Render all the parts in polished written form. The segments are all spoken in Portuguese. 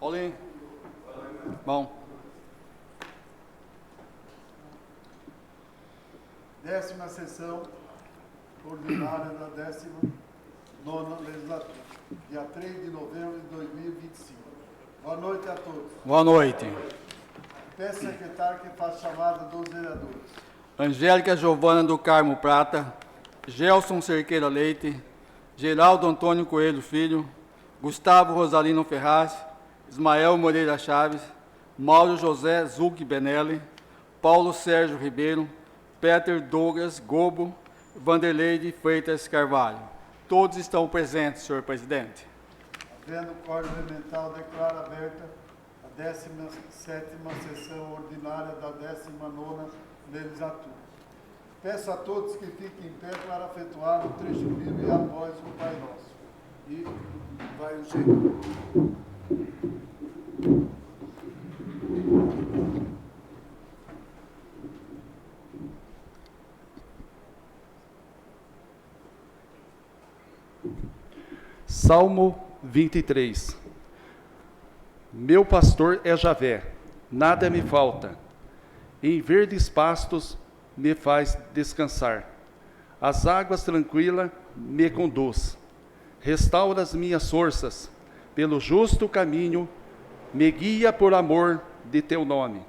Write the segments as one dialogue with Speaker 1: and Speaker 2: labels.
Speaker 1: Paulinho. Bom.
Speaker 2: 10ª sessão ordinária da 19ª legislatura, dia 3 de novembro de 2025. Boa noite a todos.
Speaker 1: Boa noite.
Speaker 2: Peço ao secretário que faça chamada dos vereadores.
Speaker 1: Angélica Giovana do Carmo Prata, Gelson Cerqueira Leite, Geraldo Antônio Coelho Filho, Gustavo Rosalino Ferraz, Ismael Moreira Chaves, Mauro José Zuc Benelli, Paulo Sérgio Ribeiro, Peter Douglas Gobo, Vanderlei de Freitas Carvalho. Todos estão presentes, senhor presidente.
Speaker 2: Havendo quórum elemental, declaro aberta a 17ª sessão ordinária da 19ª legislatura. Peço a todos que fiquem em pé para efetuar o trecho bíblico e após o Pai Nosso. E vai o jeito.
Speaker 3: Salmo 23. Meu pastor é Javé, nada me falta. Em verdes pastos me faz descansar. As águas tranquilas me conduz. Restaura as minhas forças. Pelo justo caminho me guia por amor de teu nome.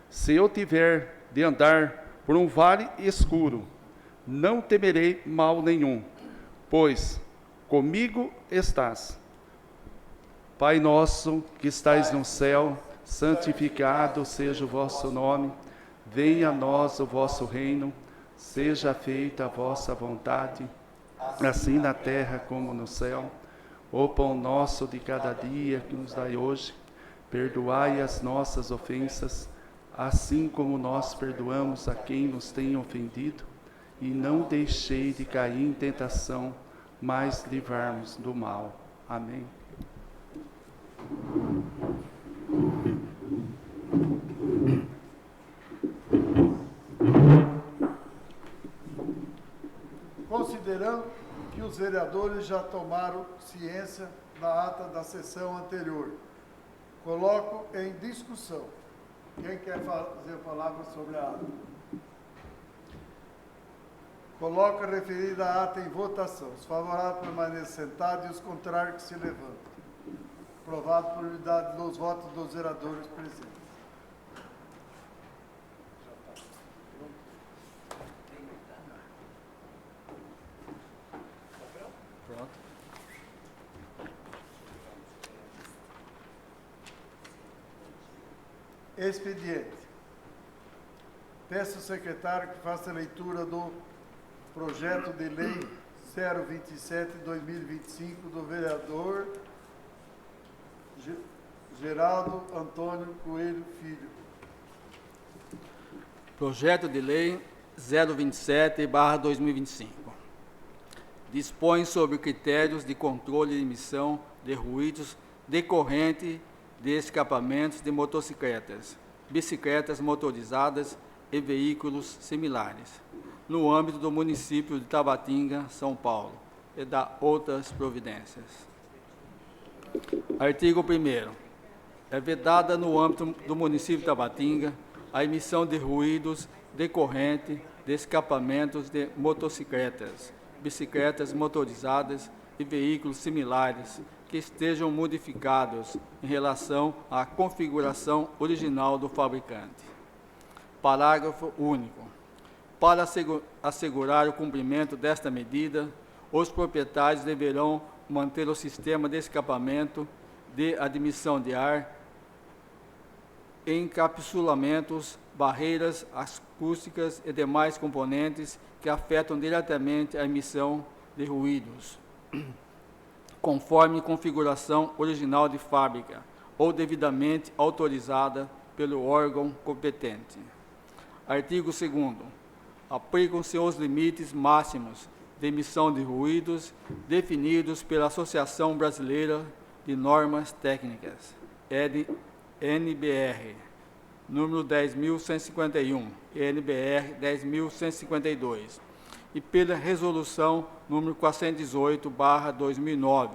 Speaker 3: Se eu tiver de andar por um vale escuro, não temerei mal nenhum, pois comigo estás. Pai nosso que estais no céu, santificado seja o vosso nome. Venha a nós o vosso reino. Seja feita a vossa vontade, assim na terra como no céu. O pão nosso de cada dia que nos dai hoje. Perdoai as nossas ofensas, assim como nós perdoamos a quem nos tem ofendido. E não deixei de cair em tentação, mas livrar-nos do mal. Amém.
Speaker 2: Considerando que os vereadores já tomaram ciência da ata da sessão anterior, coloco em discussão. Quem quer fazer palavra sobre a ata? Coloco a referida ata em votação. Os favoráveis permanecem sentados e os contrários que se levantam. Aprovado por unidade dos votos dos vereadores presentes. Expediente. Peço ao secretário que faça a leitura do projeto de lei 027/2025 do vereador Geraldo Antônio Coelho Filho.
Speaker 1: Projeto de lei 027/2025. Dispõe sobre critérios de controle de emissão de ruídos decorrente de escapamentos de motocicletas, bicicletas motorizadas e veículos similares, no âmbito do município de Tabatinga, São Paulo, e da outras providências. Artigo 1º. É vedada no âmbito do município de Tabatinga a emissão de ruídos decorrente de escapamentos de motocicletas, bicicletas motorizadas e veículos similares que estejam modificados em relação à configuração original do fabricante. Parágrafo único. Para assegurar o cumprimento desta medida, os proprietários deverão manter o sistema de escapamento de admissão de ar, encapsulamentos, barreiras acústicas e demais componentes que afetam diretamente a emissão de ruídos, conforme configuração original de fábrica ou devidamente autorizada pelo órgão competente. Artigo 2º. Aplicam-se os limites máximos de emissão de ruídos definidos pela Associação Brasileira de Normas Técnicas, NBR, número 10.151, NBR 10.152, e pela Resolução número 418/2009,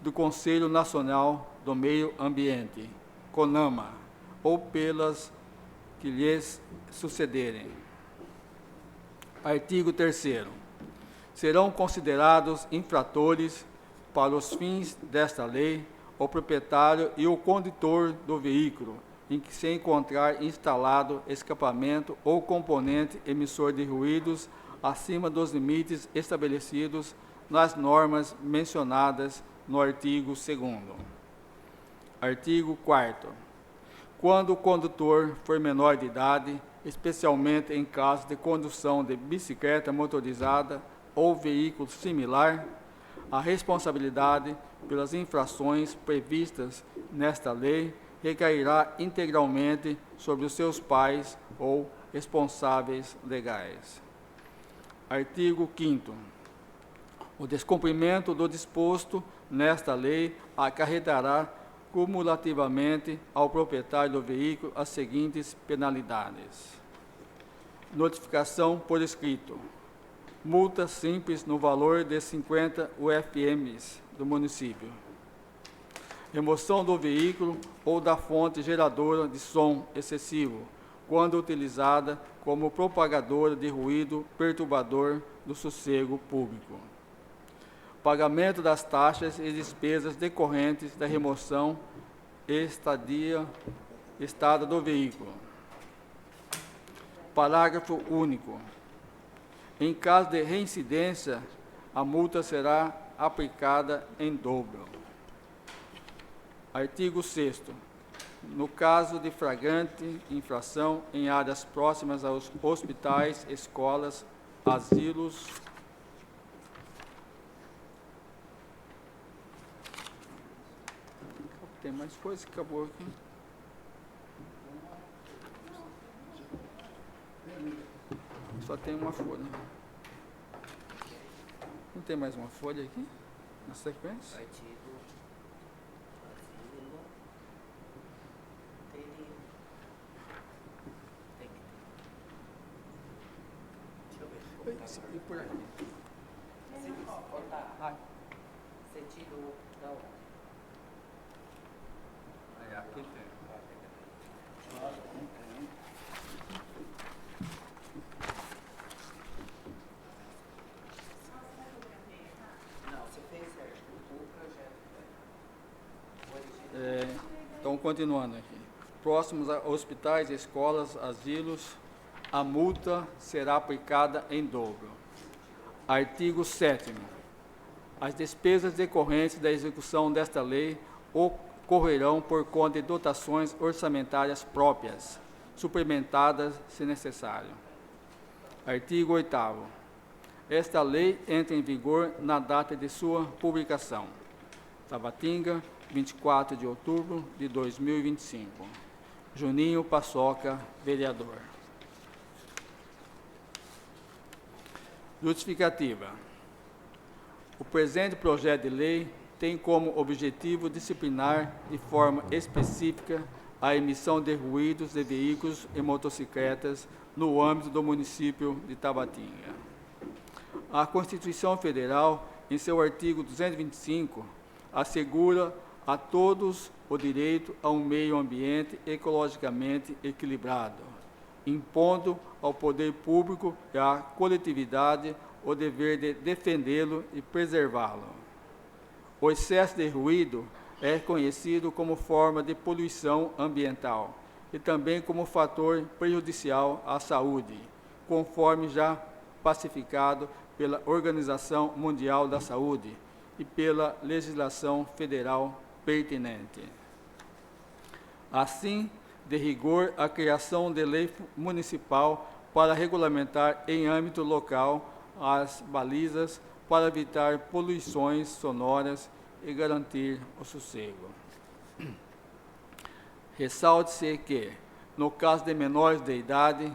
Speaker 1: do Conselho Nacional do Meio Ambiente, CONAMA, ou pelas que lhes sucederem. Artigo 3º. Serão considerados infratores, para os fins desta lei, o proprietário e o condutor do veículo em que se encontrar instalado escapamento ou componente emissor de ruídos acima dos limites estabelecidos nas normas mencionadas no artigo 2º. Artigo 4º. Quando o condutor for menor de idade, especialmente em caso de condução de bicicleta motorizada ou veículo similar, a responsabilidade pelas infrações previstas nesta lei recairá integralmente sobre os seus pais ou responsáveis legais. Artigo 5º. O descumprimento do disposto nesta lei acarretará cumulativamente ao proprietário do veículo as seguintes penalidades: notificação por escrito, multa simples no valor de 50 UFMs do município, remoção do veículo ou da fonte geradora de som excessivo, quando utilizada como propagadora de ruído perturbador do sossego público, pagamento das taxas e despesas decorrentes da remoção e estada do veículo. Parágrafo único. Em caso de reincidência, a multa será aplicada em dobro. Artigo 6º. No caso de flagrante infração em áreas próximas aos hospitais, escolas, asilos, tem mais coisa que acabou aqui. Só tem uma folha. Não tem mais uma folha aqui? Na sequência?
Speaker 4: Artigo. Deixa eu ver.
Speaker 1: E por aqui?
Speaker 4: Sentido da hora.
Speaker 1: Aqui tem.
Speaker 4: Não, você fez certo. O projeto.
Speaker 1: Então, continuando aqui. Próximos a hospitais, escolas, asilos, a multa será aplicada em dobro. Artigo 7º. As despesas decorrentes da execução desta lei ocorrerão por conta de dotações orçamentárias próprias, suplementadas se necessário. Artigo 8º. Esta lei entra em vigor na data de sua publicação. Tabatinga, 24 de outubro de 2025. Juninho Paçoca, vereador. Justificativa. O presente projeto de lei tem como objetivo disciplinar de forma específica a emissão de ruídos de veículos e motocicletas no âmbito do município de Tabatinga. A Constituição Federal, em seu artigo 225, assegura a todos o direito a um meio ambiente ecologicamente equilibrado, impondo ao poder público e à coletividade o dever de defendê-lo e preservá-lo. O excesso de ruído é conhecido como forma de poluição ambiental e também como fator prejudicial à saúde, conforme já pacificado pela Organização Mundial da Saúde e pela legislação federal pertinente. Assim, de rigor, a criação de lei municipal para regulamentar em âmbito local as balizas para evitar poluições sonoras e garantir o sossego. Ressalte-se que, no caso de menores de idade,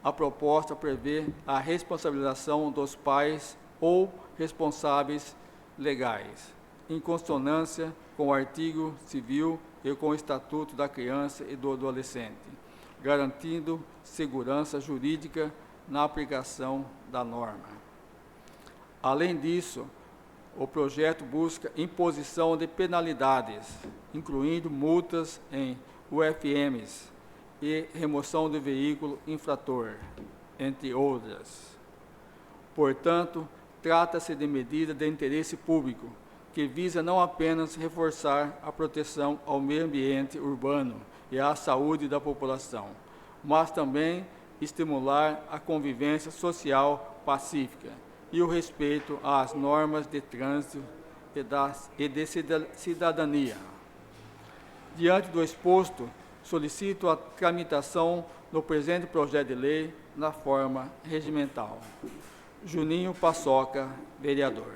Speaker 1: a proposta prevê a responsabilização dos pais ou responsáveis legais, em consonância com o artigo civil e com o Estatuto da Criança e do Adolescente, garantindo segurança jurídica na aplicação da norma. Além disso, O projeto busca imposição de penalidades, incluindo multas em UFMs e remoção do veículo infrator, entre outras. Portanto, trata-se de medida de interesse público, que visa não apenas reforçar a proteção ao meio ambiente urbano e à saúde da população, mas também estimular a convivência social pacífica e o respeito às normas de trânsito e de cidadania. Diante do exposto, solicito a tramitação do presente projeto de lei na forma regimental. Juninho Paçoca, vereador.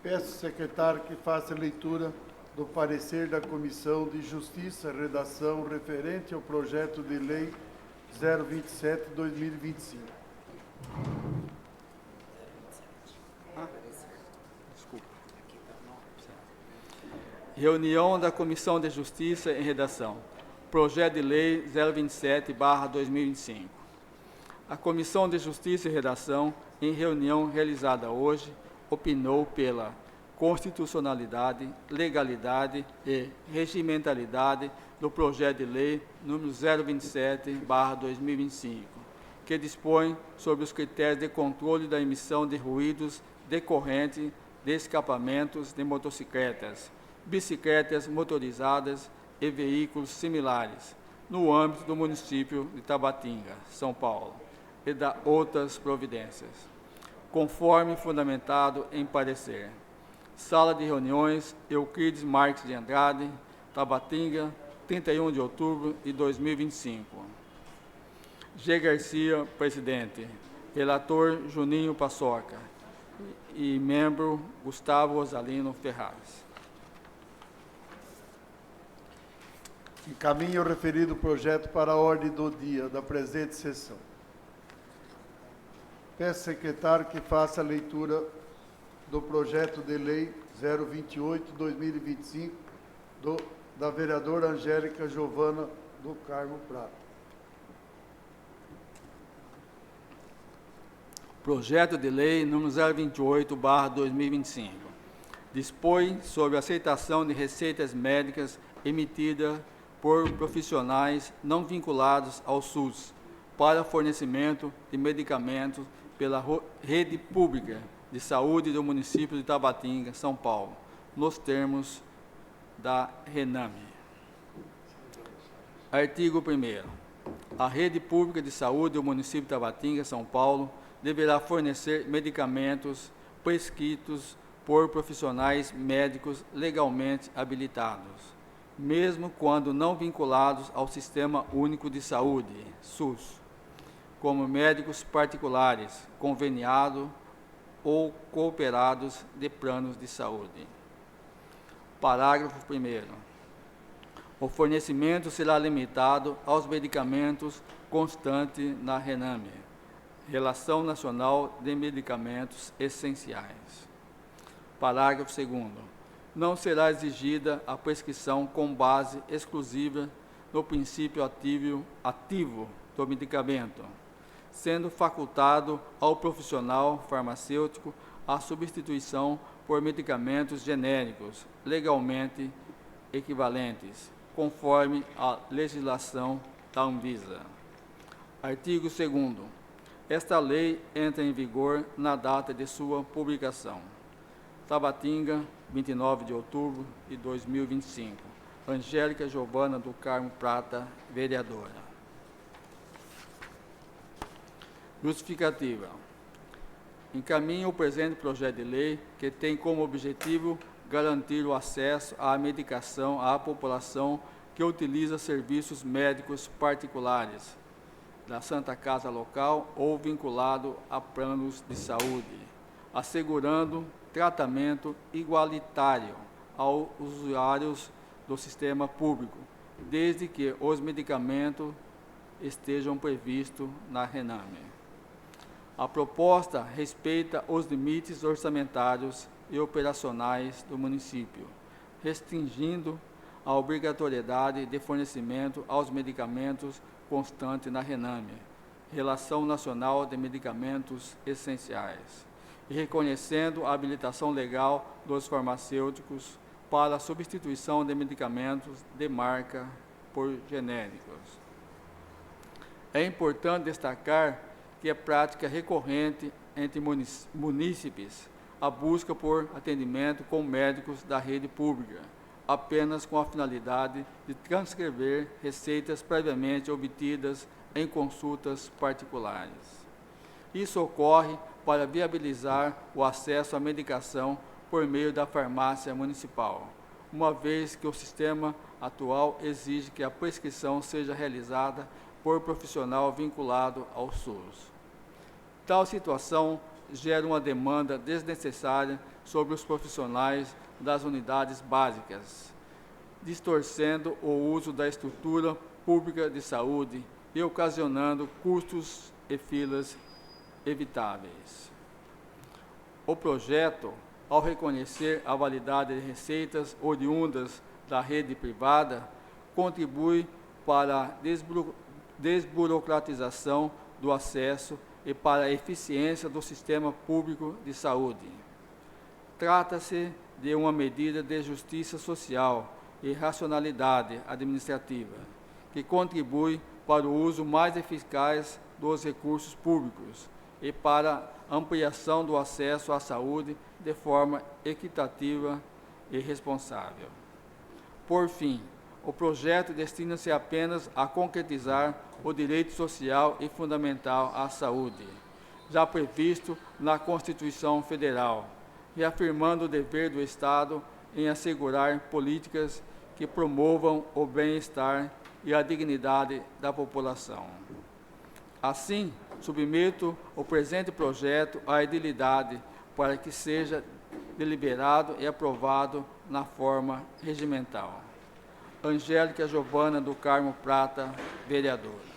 Speaker 2: Peço ao secretário que faça a leitura do parecer da Comissão de Justiça, redação referente ao projeto de lei 027/2025.
Speaker 1: Desculpa. Reunião da Comissão de Justiça em redação. Projeto de Lei 027/2025. A Comissão de Justiça e Redação, em reunião realizada hoje, opinou pela constitucionalidade, legalidade e regimentalidade do projeto de lei número 027/2025, que dispõe sobre os critérios de controle da emissão de ruídos decorrente de escapamentos de motocicletas, bicicletas motorizadas e veículos similares, no âmbito do município de Tabatinga, São Paulo, e da outras providências, conforme fundamentado em parecer. Sala de reuniões, Euclides Marques de Andrade, Tabatinga, 31 de outubro de 2025. G. Garcia, presidente. Relator, Juninho Paçoca. E membro, Gustavo Rosalino Ferraz.
Speaker 2: Encaminho o referido projeto para a ordem do dia da presente sessão. Peço ao secretário que faça a leitura do projeto de lei 028/2025 da vereadora Angélica Giovana do Carmo Prata.
Speaker 1: Projeto de Lei número 028/2025. Dispõe sobre a aceitação de receitas médicas emitidas por profissionais não vinculados ao SUS para fornecimento de medicamentos pela rede pública de saúde do município de Tabatinga, São Paulo, nos termos da RENAME. Artigo 1º. A rede pública de saúde do município de Tabatinga, São Paulo, deverá fornecer medicamentos prescritos por profissionais médicos legalmente habilitados, mesmo quando não vinculados ao Sistema Único de Saúde, SUS, como médicos particulares, conveniados ou cooperados de planos de saúde. Parágrafo 1º. O fornecimento será limitado aos medicamentos constantes na RENAME, Relação Nacional de Medicamentos Essenciais. Parágrafo 2º. Não será exigida a prescrição com base exclusiva no princípio ativo do medicamento, sendo facultado ao profissional farmacêutico a substituição por medicamentos genéricos legalmente equivalentes, conforme a legislação da Anvisa. Artigo 2º. Esta lei entra em vigor na data de sua publicação. Tabatinga, 29 de outubro de 2025. Angélica Giovana do Carmo Prata, vereadora. Justificativa. Encaminho o presente projeto de lei, que tem como objetivo garantir o acesso à medicação à população que utiliza serviços médicos particulares da Santa Casa local ou vinculado a planos de saúde, assegurando tratamento igualitário aos usuários do sistema público, desde que os medicamentos estejam previstos na RENAME. A proposta respeita os limites orçamentários e operacionais do município, restringindo a obrigatoriedade de fornecimento aos medicamentos constante na RENAME, Relação Nacional de Medicamentos Essenciais, e reconhecendo a habilitação legal dos farmacêuticos para a substituição de medicamentos de marca por genéricos. É importante destacar que é prática recorrente entre munícipes a busca por atendimento com médicos da rede pública, apenas com a finalidade de transcrever receitas previamente obtidas em consultas particulares. Isso ocorre para viabilizar o acesso à medicação por meio da farmácia municipal, uma vez que o sistema atual exige que a prescrição seja realizada por profissional vinculado ao SUS. Tal situação gera uma demanda desnecessária sobre os profissionais das unidades básicas, distorcendo o uso da estrutura pública de saúde e ocasionando custos e filas evitáveis. O projeto, ao reconhecer a validade de receitas oriundas da rede privada, contribui para a desburocratização do acesso e para a eficiência do sistema público de saúde. Trata-se de uma medida de justiça social e racionalidade administrativa, que contribui para o uso mais eficaz dos recursos públicos e para a ampliação do acesso à saúde de forma equitativa e responsável. Por fim, o projeto destina-se apenas a concretizar o direito social e fundamental à saúde, já previsto na Constituição Federal, reafirmando o dever do Estado em assegurar políticas que promovam o bem-estar e a dignidade da população. Assim, submeto o presente projeto à edilidade para que seja deliberado e aprovado na forma regimental. Angélica Giovana do Carmo Prata, vereadora.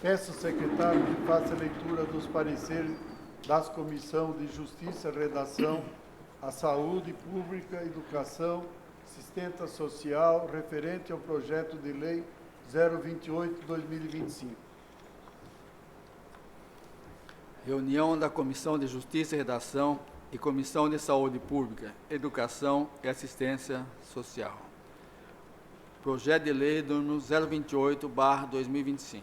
Speaker 2: Peço ao secretário que faça a leitura dos pareceres das comissões de Justiça, Redação, a Saúde Pública, Educação, Assistência Social, referente ao projeto de lei 028/2025.
Speaker 1: Reunião da Comissão de Justiça e Redação e Comissão de Saúde Pública, Educação e Assistência Social. Projeto de Lei número 028/2025.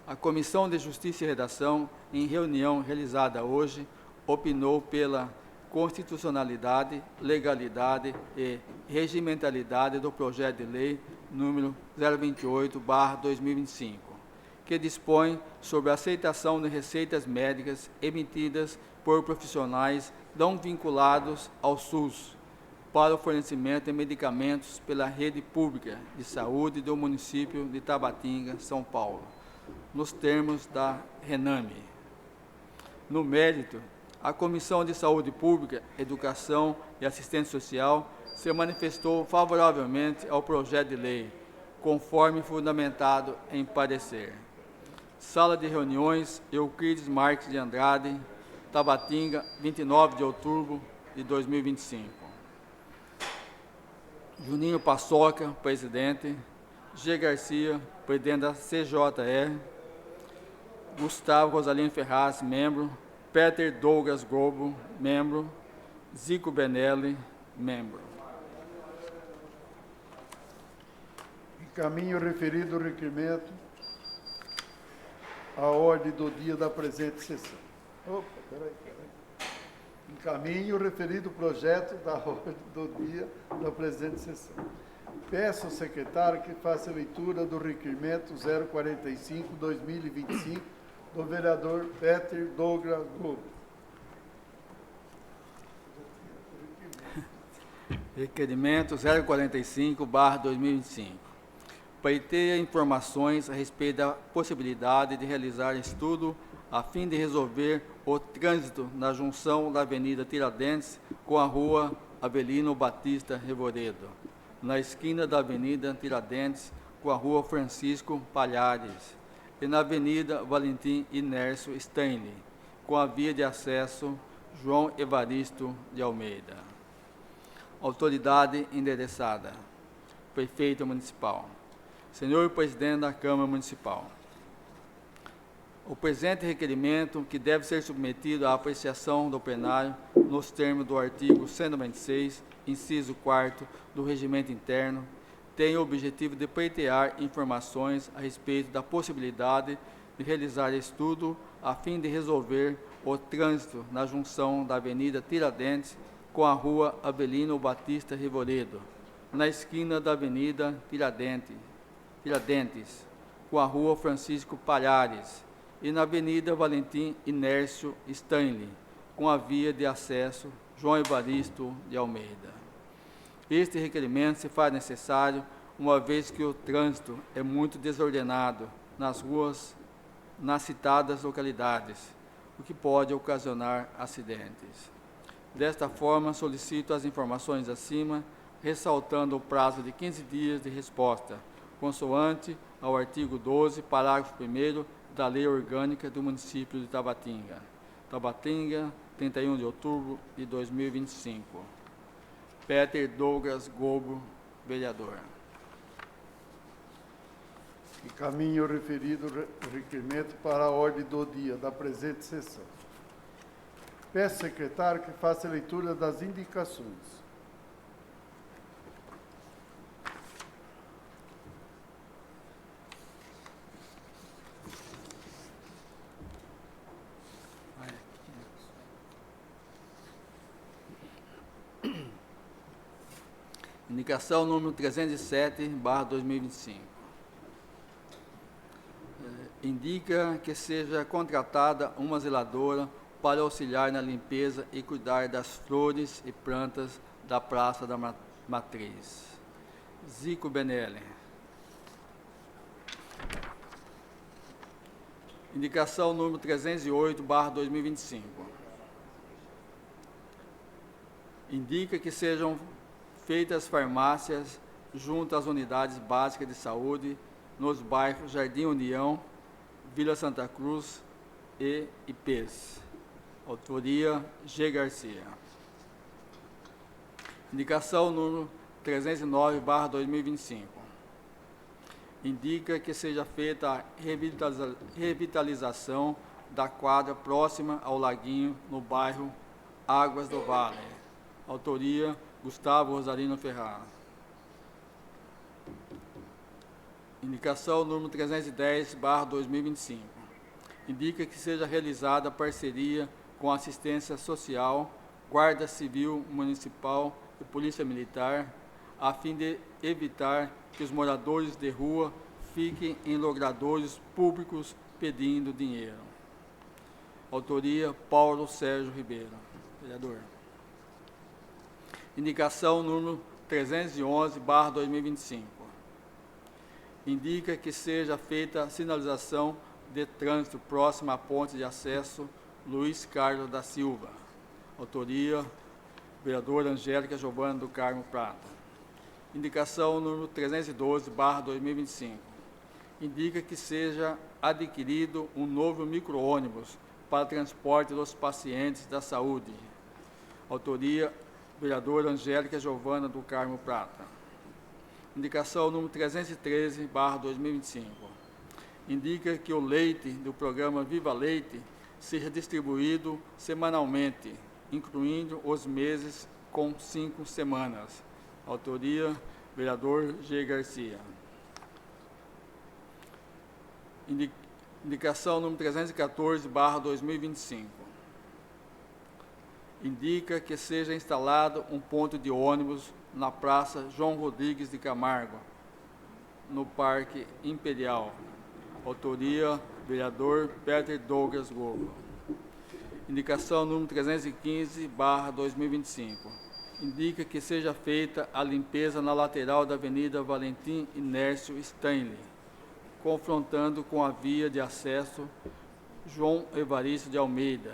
Speaker 1: A Comissão de Justiça e Redação, em reunião realizada hoje, opinou pela constitucionalidade, legalidade e regimentalidade do projeto de lei número 028/2025, que dispõe sobre a aceitação de receitas médicas emitidas por profissionais não vinculados ao SUS para o fornecimento de medicamentos pela rede pública de saúde do município de Tabatinga, São Paulo, nos termos da RENAME. No mérito, a Comissão de Saúde Pública, Educação e Assistência Social se manifestou favoravelmente ao projeto de lei, conforme fundamentado em parecer. Sala de Reuniões, Euclides Marques de Andrade, Tabatinga, 29 de outubro de 2025. Juninho Paçoca, presidente. G. Garcia, presidente da CJE. Gustavo Rosalino Ferraz, membro. Peter Douglas Gobo, membro. Zico Benelli, membro.
Speaker 2: Encaminho o referido requerimento à ordem do dia da presente sessão. Peraí. Encaminho o referido projeto da ordem do dia da presente sessão. Peço ao secretário que faça a leitura do requerimento 045/2025 do vereador Peter Douglas Gobo.
Speaker 1: Requerimento 045/2025. Pleiteia informações a respeito da possibilidade de realizar estudo a fim de resolver o trânsito na junção da Avenida Tiradentes com a Rua Avelino Batista Revoredo, na esquina da Avenida Tiradentes com a Rua Francisco Palhares e na Avenida Valentim Inércio Stanley, com a via de acesso João Evaristo de Almeida. Autoridade endereçada. Prefeito Municipal. Senhor Presidente da Câmara Municipal, o presente requerimento, que deve ser submetido à apreciação do plenário nos termos do artigo 196, inciso 4º do Regimento Interno, tem o objetivo de pleitear informações a respeito da possibilidade de realizar estudo a fim de resolver o trânsito na junção da Avenida Tiradentes com a Rua Avelino Batista Revoredo, na esquina da Avenida Tiradentes, com a Rua Francisco Palhares, e na Avenida Valentim Inércio Stanley, com a via de acesso João Evaristo de Almeida. Este requerimento se faz necessário, uma vez que o trânsito é muito desordenado nas ruas, nas citadas localidades, o que pode ocasionar acidentes. Desta forma, solicito as informações acima, ressaltando o prazo de 15 dias de resposta, consoante ao artigo 12, parágrafo 1º da Lei Orgânica do Município de Tabatinga. Tabatinga, 31 de outubro de 2025. Peter Douglas Gobo, vereador.
Speaker 2: Encaminho o referido requerimento para a ordem do dia da presente sessão. Peço ao secretário que faça a leitura das indicações.
Speaker 1: Indicação número 307/2025. Indica que seja contratada uma zeladora para auxiliar na limpeza e cuidar das flores e plantas da Praça da Matriz. Zico Benelli. Indicação número 308/2025. Indica que sejam feitas farmácias junto às unidades básicas de saúde nos bairros Jardim União, Vila Santa Cruz e IPs. Autoria G. Garcia. Indicação número 309/2025. Indica que seja feita a revitalização da quadra próxima ao laguinho no bairro Águas do Vale. Autoria Gustavo Rosarino Ferrara. Indicação número 310/2025. Indica que seja realizada parceria com assistência social, Guarda Civil Municipal e Polícia Militar, a fim de evitar que os moradores de rua fiquem em logradouros públicos pedindo dinheiro. Autoria Paulo Sérgio Ribeiro, vereador. Indicação número 311/2025. Indica que seja feita a sinalização de trânsito próxima à ponte de acesso Luiz Carlos da Silva. Autoria, vereadora Angélica Giovana do Carmo Prata. Indicação número 312/2025. Indica que seja adquirido um novo micro-ônibus para transporte dos pacientes da saúde. Autoria, vereadora Angélica Giovana do Carmo Prata. Indicação número 313/2025. Indica que o leite do programa Viva Leite seja distribuído semanalmente, incluindo os meses com 5 semanas. Autoria, vereador G. Garcia. Indicação número 314/2025. Indica que seja instalado um ponto de ônibus na Praça João Rodrigues de Camargo, no Parque Imperial. Autoria, vereador Peter Douglas Gobo. Indicação número 315/2025. Indica que seja feita a limpeza na lateral da Avenida Valentim Inércio Stanley, confrontando com a via de acesso João Evaristo de Almeida,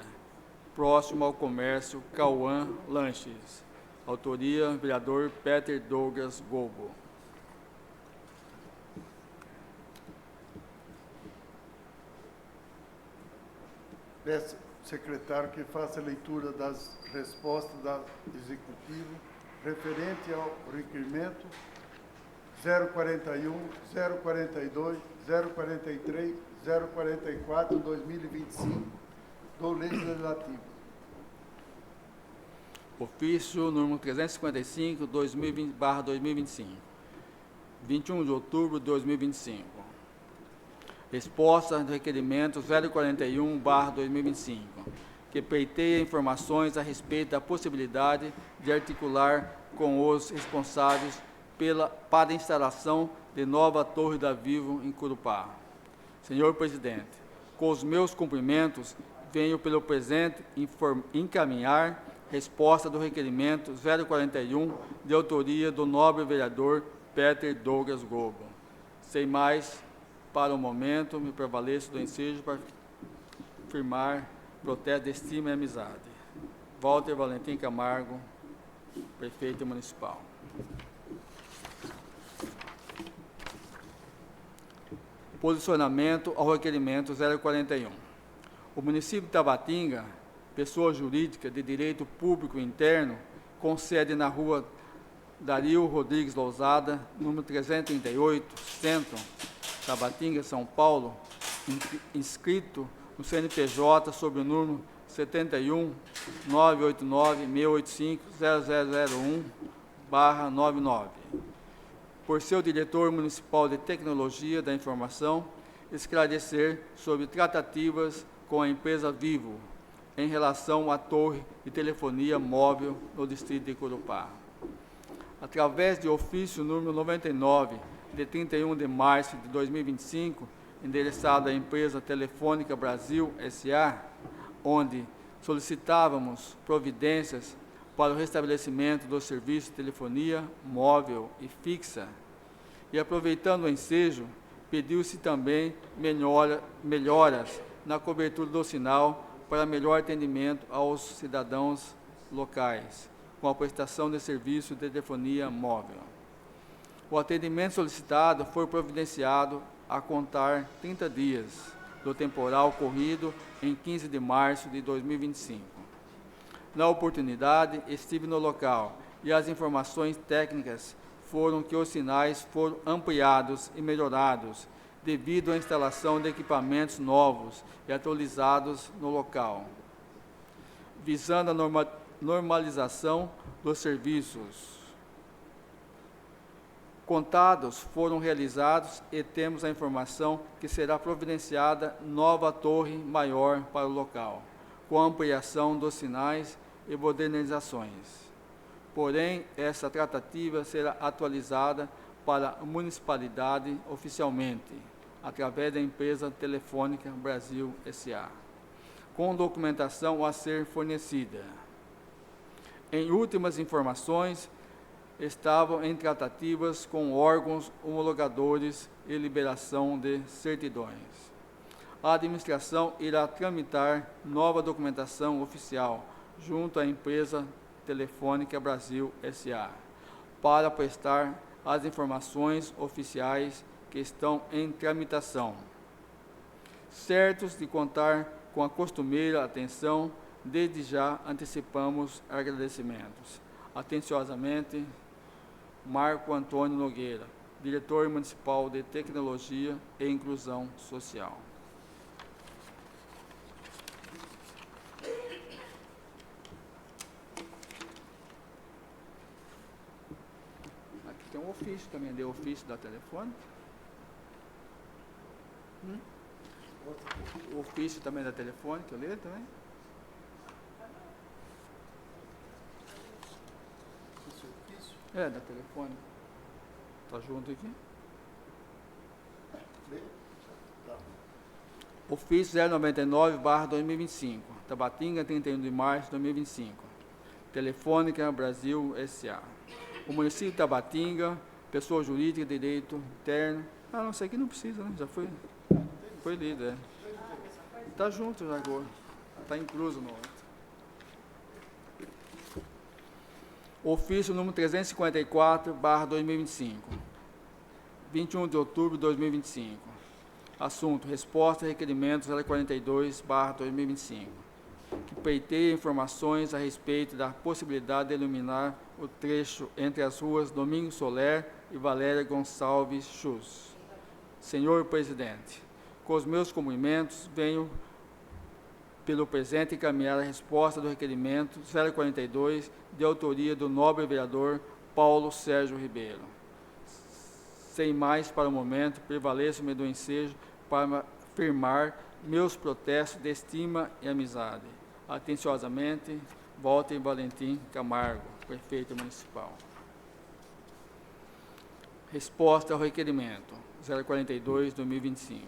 Speaker 1: próximo ao comércio Cauã Lanches. Autoria, vereador Peter Douglas Gobo.
Speaker 2: Peço secretário que faça a leitura das respostas da Executivo referente ao requerimento 041, 042, 043, 044, 2025 do Legislativo.
Speaker 1: Ofício número 355, 2020/2025, 21 de outubro de 2025. Resposta do requerimento 041/2025, que pleiteia informações a respeito da possibilidade de articular com os responsáveis para a instalação de nova Torre da Vivo em Corupá. Senhor Presidente, com os meus cumprimentos, venho pelo presente encaminhar resposta do requerimento 041, de autoria do nobre vereador Peter Douglas Gobo. Sem mais, para o momento, me prevaleço do ensejo para firmar protesto de estima e amizade. Walter Valentim Camargo, prefeito municipal. Posicionamento ao requerimento 041. O município de Tabatinga, pessoa jurídica de direito público interno, com sede na rua Dario Rodrigues Lousada, número 338, Centro, Tabatinga, São Paulo, inscrito no CNPJ sob o número 71 989 685 0001/99. Por seu diretor municipal de Tecnologia da Informação, esclarecer sobre tratativas com a empresa Vivo em relação à torre de telefonia móvel no distrito de Corupá. Através de ofício número 99, de 31 de março de 2025, endereçado à empresa Telefônica Brasil S.A., onde solicitávamos providências para o restabelecimento do serviço de telefonia móvel e fixa, e aproveitando o ensejo, pediu-se também melhoras na cobertura do sinal para melhor atendimento aos cidadãos locais, com a prestação de serviço de telefonia móvel. O atendimento solicitado foi providenciado a contar 30 dias do temporal ocorrido em 15 de março de 2025. Na oportunidade, estive no local e as informações técnicas foram que os sinais foram ampliados e melhorados devido à instalação de equipamentos novos e atualizados no local, visando a normalização dos serviços. Contados foram realizados e temos a informação que será providenciada nova torre maior para o local, com ampliação dos sinais e modernizações. Porém, essa tratativa será atualizada para a municipalidade oficialmente, através da empresa Telefônica Brasil S.A., com documentação a ser fornecida. Em últimas informações, estavam em tratativas com órgãos homologadores e liberação de certidões. A administração irá tramitar nova documentação oficial junto à empresa Telefônica Brasil S.A. para prestar as informações oficiais que estão em tramitação. Certos de contar com a costumeira atenção, desde já antecipamos agradecimentos. Atenciosamente, Marco Antônio Nogueira, diretor municipal de Tecnologia e Inclusão Social. Aqui tem um ofício também, de ofício da Telefônica. O ofício também da Telefônica, eu leio também. É, da Telefônica. Está junto aqui? Ofício 099/2025, Tabatinga, 31 de março de 2025. Telefônica Brasil S.A. O município de Tabatinga, pessoa jurídica de direito interno. Ah, não sei que não precisa, né? Já foi lido, é. Está junto já agora. Está incluso no outro. Ofício número 354/2025, 21 de outubro de 2025. Assunto: resposta a requerimentos 042/2025. pleiteia informações a respeito da possibilidade de iluminar o trecho entre as ruas Domingos Soler e Valéria Gonçalves Chus. Senhor Presidente, com os meus cumprimentos, venho pelo presente encaminhar a resposta do requerimento 042, de autoria do nobre vereador Paulo Sérgio Ribeiro. Sem mais para o momento, prevaleço-me do ensejo para firmar meus protestos de estima e amizade. Atenciosamente, Walter Valentim Camargo, prefeito municipal. Resposta ao requerimento 042/2025.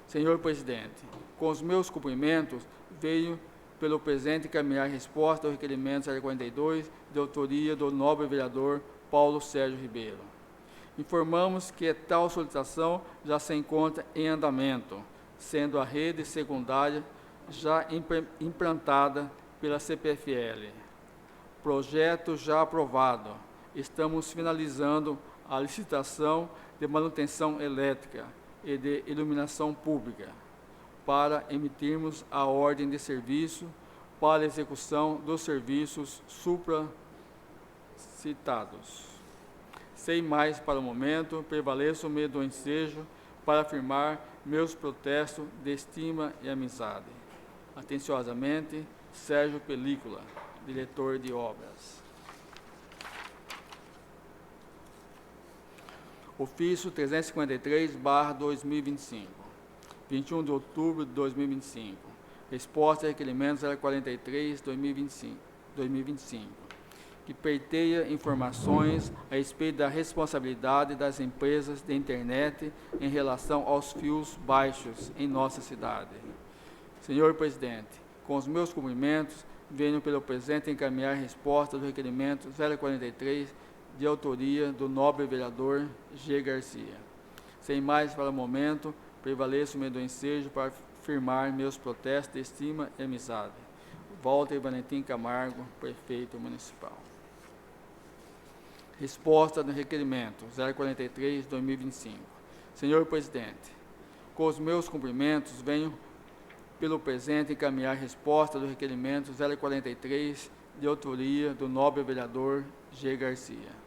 Speaker 1: Senhor Presidente, com os meus cumprimentos, veio pelo presente encaminhar resposta ao requerimento 042, de autoria do nobre vereador Paulo Sérgio Ribeiro. Informamos que tal solicitação já se encontra em andamento, sendo a rede secundária já implantada pela CPFL. Projeto já aprovado. Estamos finalizando a licitação de manutenção elétrica e de iluminação pública, para emitirmos a ordem de serviço para a execução dos serviços supracitados. Sem mais para o momento, prevaleço-me do ensejo para afirmar meus protestos de estima e amizade. Atenciosamente, Sérgio Película, diretor de obras. Ofício 353/2025, 21 de outubro de 2025. Resposta a requerimento 043/2025, que pleiteia informações a respeito da responsabilidade das empresas de internet em relação aos fios baixos em nossa cidade. Senhor Presidente, com os meus cumprimentos, venho pelo presente encaminhar resposta do requerimento 043, de autoria do nobre vereador G. Garcia. Sem mais para o momento, prevaleço-me do ensejo para firmar meus protestos de estima e amizade. Walter Valentim Camargo, prefeito municipal. Resposta do requerimento 043/2025. Senhor Presidente, com os meus cumprimentos, venho pelo presente encaminhar resposta do requerimento 043, de autoria do nobre vereador G. Garcia.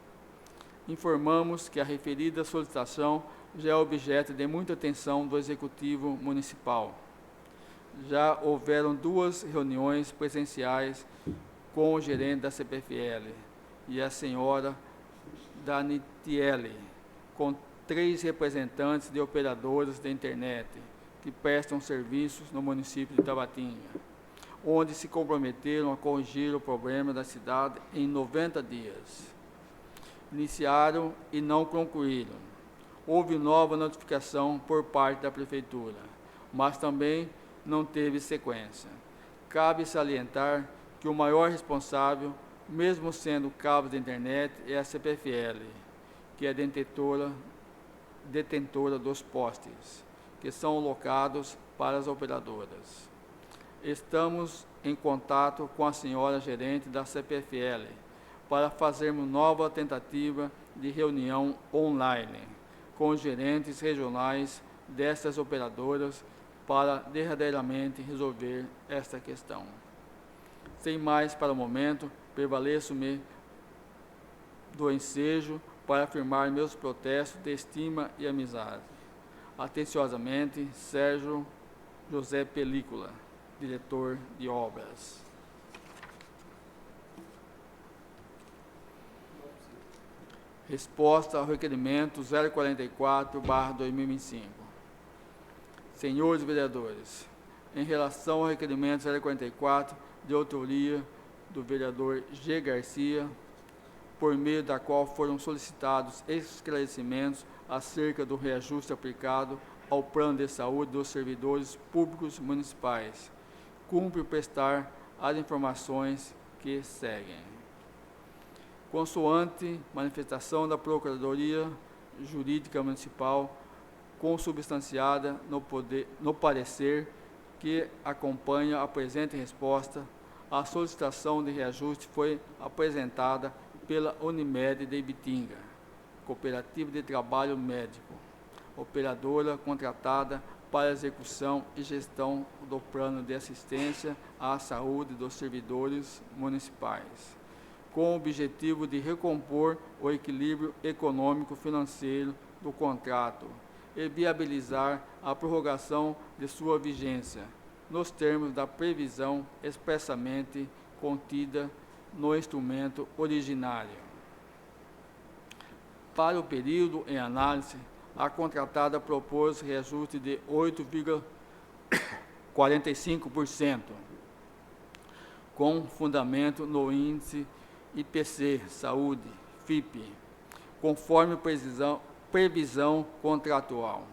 Speaker 1: Informamos que a referida solicitação já é objeto de muita atenção do Executivo Municipal. Já houveram 2 reuniões presenciais com o gerente da CPFL e a senhora Danitiele, com 3 representantes de operadoras de internet que prestam serviços no município de Tabatinga, onde se comprometeram a corrigir o problema da cidade em 90 dias. Iniciaram e não concluíram. Houve nova notificação por parte da Prefeitura, mas também não teve sequência. Cabe salientar que o maior responsável, mesmo sendo cabo de internet, é a CPFL, que é detentora dos postes, que são alocados para as operadoras. Estamos em contato com a senhora gerente da CPFL para fazermos nova tentativa de reunião online com os gerentes regionais destas operadoras para derradeiramente resolver esta questão. Sem mais para o momento, prevaleço-me do ensejo para afirmar meus protestos de estima e amizade. Atenciosamente, Sérgio José Película, diretor de obras. Resposta ao requerimento 044/2025. Senhores vereadores, em relação ao requerimento 044, de autoria do vereador G. Garcia, por meio da qual foram solicitados esclarecimentos acerca do reajuste aplicado ao plano de saúde dos servidores públicos municipais, cumpre prestar as informações que seguem. Consoante manifestação da Procuradoria Jurídica Municipal, consubstanciada no parecer que acompanha a presente resposta, a solicitação de reajuste foi apresentada pela Unimed de Ibitinga, Cooperativa de Trabalho Médico, operadora contratada para a execução e gestão do plano de assistência à saúde dos servidores municipais, com o objetivo de recompor o equilíbrio econômico-financeiro do contrato e viabilizar a prorrogação de sua vigência, nos termos da previsão expressamente contida no instrumento originário. Para o período em análise, a contratada propôs reajuste de 8,45%, com fundamento no índice IPC, saúde, FIPE, conforme previsão contratual.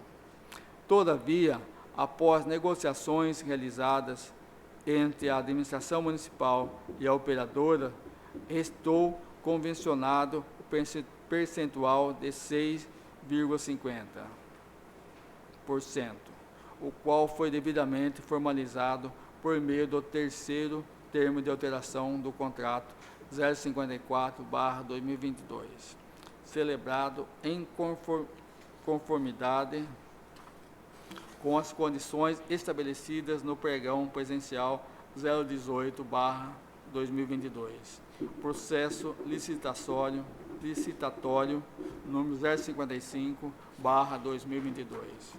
Speaker 1: Todavia, após negociações realizadas entre a administração municipal e a operadora, restou convencionado o percentual de 6,50%, o qual foi devidamente formalizado por meio do terceiro termo de alteração do contrato 054/2022, celebrado em conformidade com as condições estabelecidas no pregão presencial 018/2022, processo licitatório número 055/2022.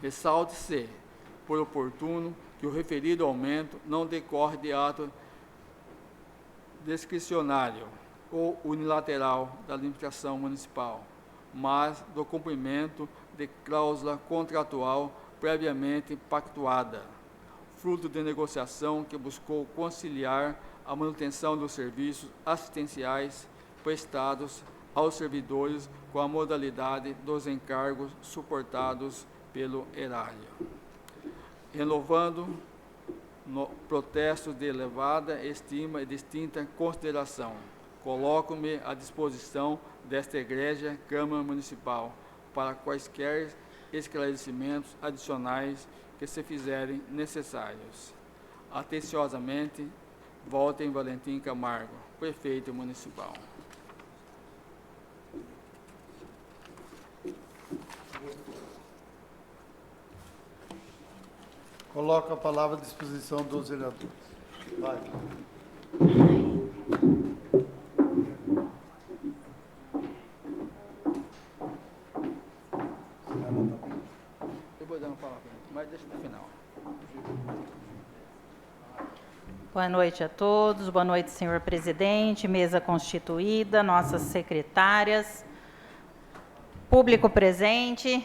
Speaker 1: Ressalte-se, por oportuno, que o referido aumento não decorre de ato discricionário ou unilateral da administração municipal, mas do cumprimento de cláusula contratual previamente pactuada, fruto de negociação que buscou conciliar a manutenção dos serviços assistenciais prestados aos servidores com a modalidade dos encargos suportados pelo erário. Renovando protestos de elevada estima e distinta consideração, coloco-me à disposição desta egrégia Câmara Municipal para quaisquer esclarecimentos adicionais que se fizerem necessários. Atenciosamente, Walter Valentim Camargo, Prefeito Municipal.
Speaker 2: Coloco a palavra à disposição dos vereadores. Vai.
Speaker 1: Eu vou dar uma palavra, mas deixa no final.
Speaker 5: Boa noite a todos, boa noite, senhor presidente, mesa constituída, nossas secretárias, público presente,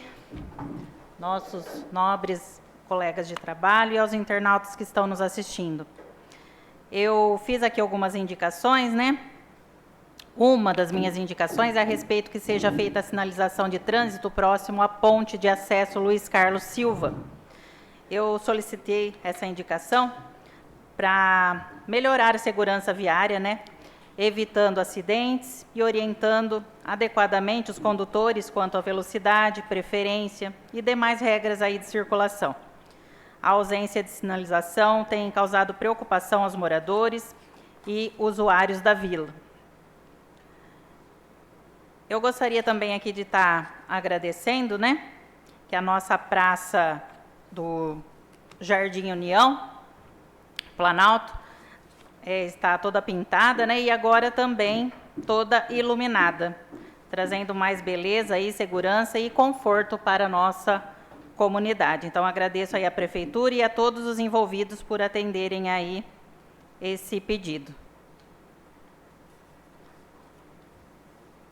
Speaker 5: nossos nobres colegas de trabalho e aos internautas que estão nos assistindo. Eu fiz aqui algumas indicações, né? Uma das minhas indicações é a respeito que seja feita a sinalização de trânsito próximo à ponte de acesso Luiz Carlos Silva. Eu solicitei essa indicação para melhorar a segurança viária, né? Evitando acidentes e orientando adequadamente os condutores quanto à velocidade, preferência e demais regras aí de circulação. A ausência de sinalização tem causado preocupação aos moradores e usuários da vila. Eu gostaria também aqui de estar agradecendo, né, que a nossa praça do Jardim União, Planalto, está toda pintada, né, e agora também toda iluminada, trazendo mais beleza e segurança e conforto para a nossa comunidade. Então, agradeço aí a Prefeitura e a todos os envolvidos por atenderem aí esse pedido.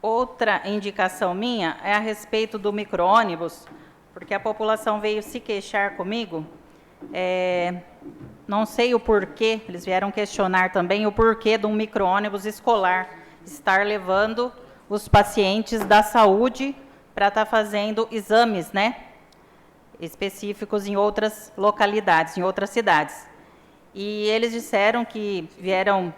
Speaker 5: Outra indicação minha é a respeito do micro-ônibus, porque a população veio se queixar comigo, não sei o porquê, eles vieram questionar também o porquê de um micro-ônibus escolar estar levando os pacientes da saúde para estar fazendo exames, né, específicos em outras localidades, em outras cidades. E eles disseram que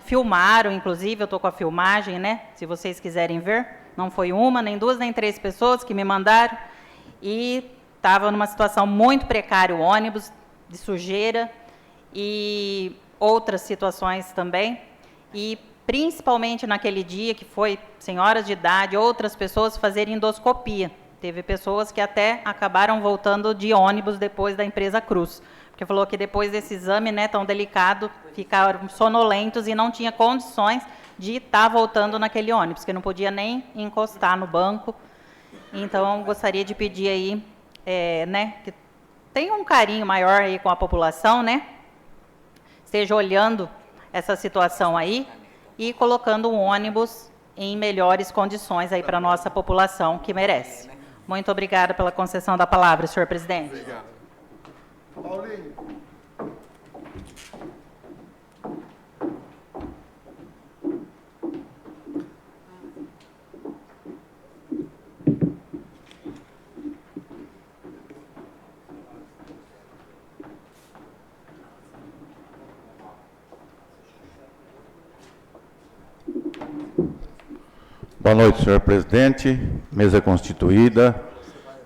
Speaker 5: filmaram, inclusive, eu estou com a filmagem, né, se vocês quiserem ver, não foi uma, nem duas, nem três pessoas que me mandaram, e estava numa situação muito precária o ônibus, de sujeira, e outras situações também, e principalmente naquele dia que foi senhoras de idade, outras pessoas fazerem endoscopia. Teve pessoas que até acabaram voltando de ônibus depois da empresa Cruz, porque falou que depois desse exame, né, tão delicado, ficaram sonolentos e não tinha condições de estar voltando naquele ônibus, que não podia nem encostar no banco. Então, gostaria de pedir aí, né, que tenha um carinho maior aí com a população, né, esteja olhando essa situação aí e colocando um ônibus em melhores condições aí para a nossa população que merece. Muito obrigada pela concessão da palavra, senhor presidente.
Speaker 1: Obrigado.
Speaker 2: Paulinho.
Speaker 6: Boa noite, senhor presidente, mesa constituída,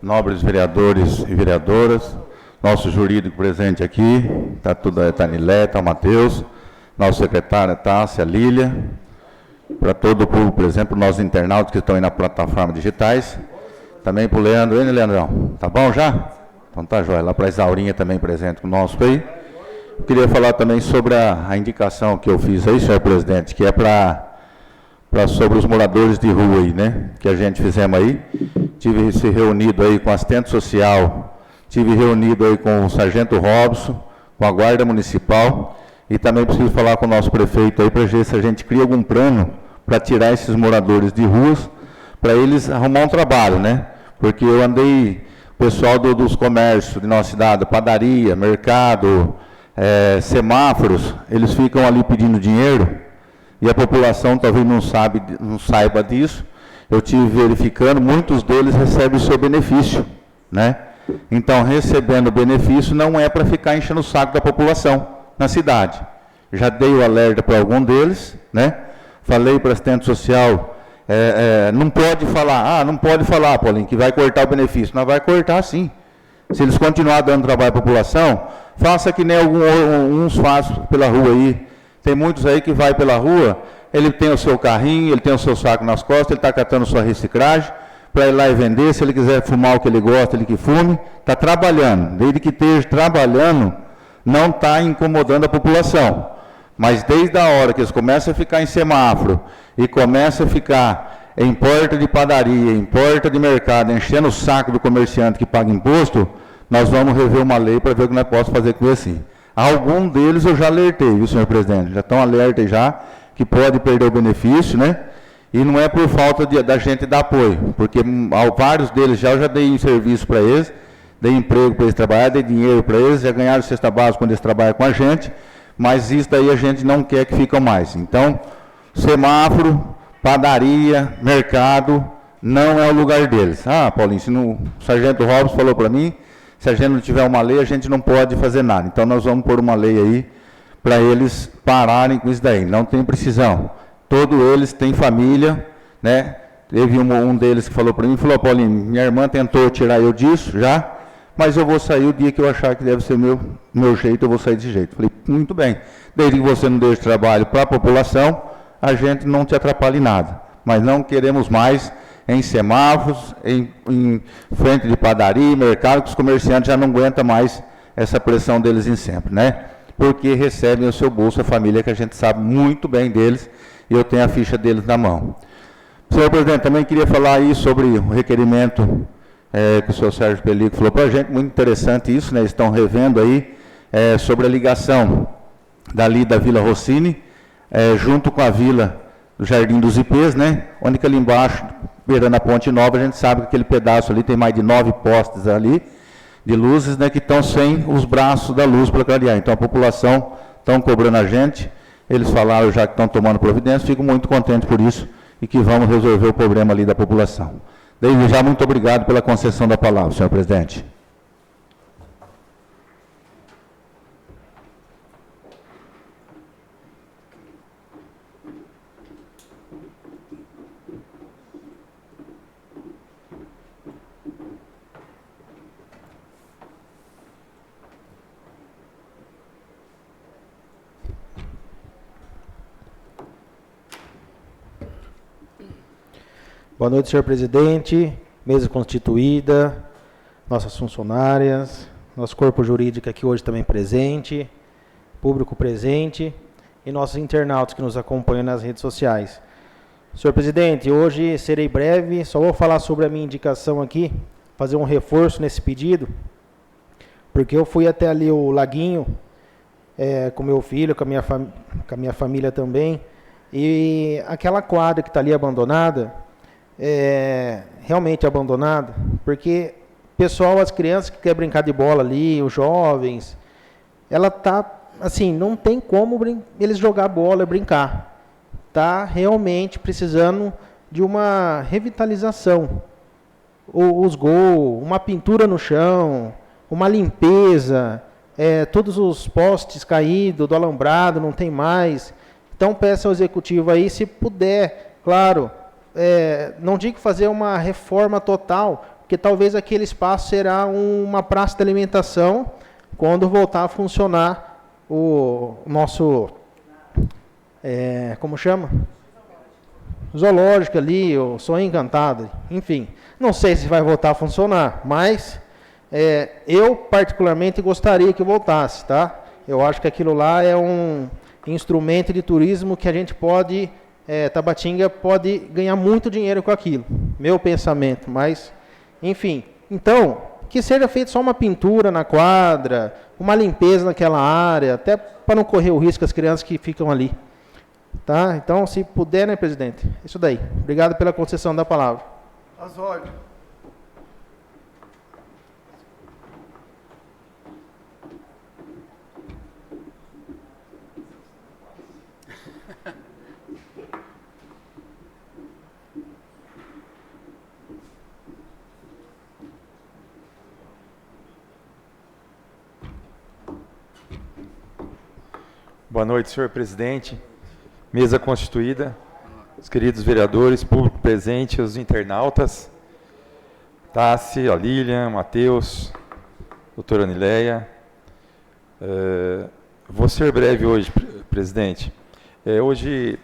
Speaker 6: nobres vereadores e vereadoras, nosso jurídico presente aqui, está tudo, está Nilé, está o Matheus, nosso secretário Tássia, Lília, para todo o público presente, para os nossos internautas que estão aí na plataforma digitais, também para o Leandro, hein, Leandrão? Tá bom já? Então tá jóia, lá para a Isaurinha também presente conosco aí. Eu queria falar também sobre a indicação que eu fiz aí, senhor presidente, que é sobre os moradores de rua aí, né, que a gente fizemos aí. Tive se reunido aí com o assistente social, tive reunido aí com o sargento Robson, com a guarda municipal, e também preciso falar com o nosso prefeito aí para ver se a gente cria algum plano para tirar esses moradores de ruas, para eles arrumar um trabalho, né, porque eu andei, o pessoal dos comércios de nossa cidade, padaria, mercado, semáforos, eles ficam ali pedindo dinheiro, e a população talvez não saiba disso. Eu tive verificando, muitos deles recebem o seu benefício, né? Então, recebendo o benefício não é para ficar enchendo o saco da população na cidade. Já dei o alerta para algum deles, né? Falei para o assistente social, não pode falar, Paulinho, que vai cortar o benefício. Não vai cortar sim. Se eles continuarem dando trabalho à população, faça que nem uns fazem pela rua aí. Tem muitos aí que vai pela rua, ele tem o seu carrinho, ele tem o seu saco nas costas, ele está catando sua reciclagem para ir lá e vender. Se ele quiser fumar o que ele gosta, ele que fume, está trabalhando. Desde que esteja trabalhando, não está incomodando a população. Mas desde a hora que eles começam a ficar em semáforo e começam a ficar em porta de padaria, em porta de mercado, enchendo o saco do comerciante que paga imposto, nós vamos rever uma lei para ver o que nós podemos fazer com isso assim. Algum deles eu já alertei, viu, senhor presidente? Já estão alerta já que pode perder o benefício, né? E não é por falta da gente dar apoio, porque vários deles eu já dei serviço para eles, dei emprego para eles trabalhar, dei dinheiro para eles, já ganharam cesta básica quando eles trabalham com a gente, mas isso daí a gente não quer que fique mais. Então, semáforo, padaria, mercado, não é o lugar deles. Ah, Paulinho, o sargento Robson falou para mim, se a gente não tiver uma lei, a gente não pode fazer nada. Então, nós vamos pôr uma lei aí para eles pararem com isso daí. Não tem precisão. Todos eles têm família, né? Teve um deles que falou para mim, falou, Paulinho, minha irmã tentou tirar eu disso já, mas eu vou sair o dia que eu achar que deve ser meu jeito, eu vou sair desse jeito. Falei, muito bem. Desde que você não deixe trabalho para a população, a gente não te atrapalha em nada. Mas não queremos mais em semáforos, em frente de padaria, mercado, que os comerciantes já não aguentam mais essa pressão deles em sempre, né? Porque recebem o seu bolso, a família que a gente sabe muito bem deles, e eu tenho a ficha deles na mão. Senhor presidente, também queria falar aí sobre o requerimento que o senhor Sérgio Pelico falou para a gente, muito interessante isso, né? Eles estão revendo aí sobre a ligação dali da Vila Rossini, junto com a Vila do Jardim dos Ipês, né? Onde que ali embaixo, beirando a Ponte Nova, a gente sabe que aquele pedaço ali tem mais de 9 postes ali, de luzes, né, que estão sem os braços da luz para clarear. Então, a população estão cobrando a gente, eles falaram já que estão tomando providência, fico muito contente por isso e que vamos resolver o problema ali da população. Desde já, muito obrigado pela concessão da palavra, senhor presidente.
Speaker 7: Boa noite, senhor presidente, mesa constituída, nossas funcionárias, nosso corpo jurídico aqui hoje também presente, público presente e nossos internautas que nos acompanham nas redes sociais. Senhor presidente, hoje serei breve, só vou falar sobre a minha indicação aqui, fazer um reforço nesse pedido, porque eu fui até ali o Laguinho, com meu filho, com a minha família também, e aquela quadra que está ali abandonada, realmente abandonada, porque pessoal, as crianças que querem brincar de bola ali, os jovens, ela está, assim, não tem como eles jogar bola e brincar. Está realmente precisando de uma revitalização. Os gols, uma pintura no chão, uma limpeza, todos os postes caídos do alambrado, não tem mais. Então, peço ao executivo aí, se puder, claro, não digo fazer uma reforma total, porque talvez aquele espaço será uma praça de alimentação quando voltar a funcionar o nosso, como chama? Zoológico ali, o Sonho Encantado, enfim. Não sei se vai voltar a funcionar, mas eu particularmente gostaria que voltasse, tá? Eu acho que aquilo lá é um instrumento de turismo que a gente pode, Tabatinga pode ganhar muito dinheiro com aquilo. Meu pensamento, mas... Enfim, então, que seja feita só uma pintura na quadra, uma limpeza naquela área, até para não correr o risco as crianças que ficam ali. Tá? Então, se puder, né, presidente? Isso daí. Obrigado pela concessão da palavra.
Speaker 2: As ordens.
Speaker 8: Boa noite, senhor presidente, mesa constituída, os queridos vereadores, público presente, os internautas, Tassi, a Lilian, Matheus, doutora Anileia. Vou ser breve hoje, presidente. Hoje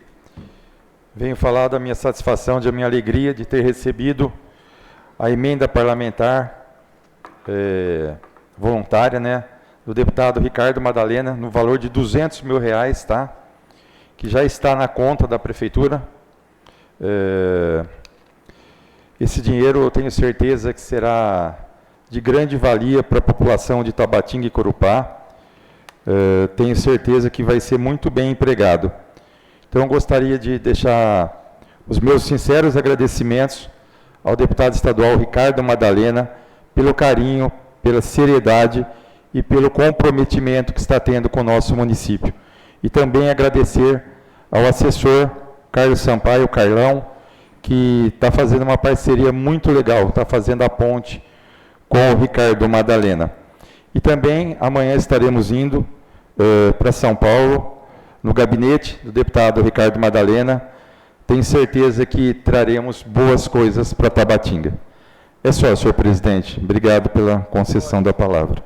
Speaker 8: venho falar da minha satisfação, da minha alegria de ter recebido a emenda parlamentar voluntária, né, do deputado Ricardo Madalena, no valor de R$200 mil, tá? Que já está na conta da prefeitura. Esse dinheiro eu tenho certeza que será de grande valia para a população de Tabatinga e Corupá. Tenho certeza que vai ser muito bem empregado. Então, gostaria de deixar os meus sinceros agradecimentos ao deputado estadual Ricardo Madalena pelo carinho, pela seriedade e pelo comprometimento que está tendo com o nosso município. E também agradecer ao assessor Carlos Sampaio, Carlão, que está fazendo uma parceria muito legal, está fazendo a ponte com o Ricardo Madalena. E também amanhã estaremos indo para São Paulo, no gabinete do deputado Ricardo Madalena. Tenho certeza que traremos boas coisas para Tabatinga. É só, senhor presidente. Obrigado pela concessão da palavra.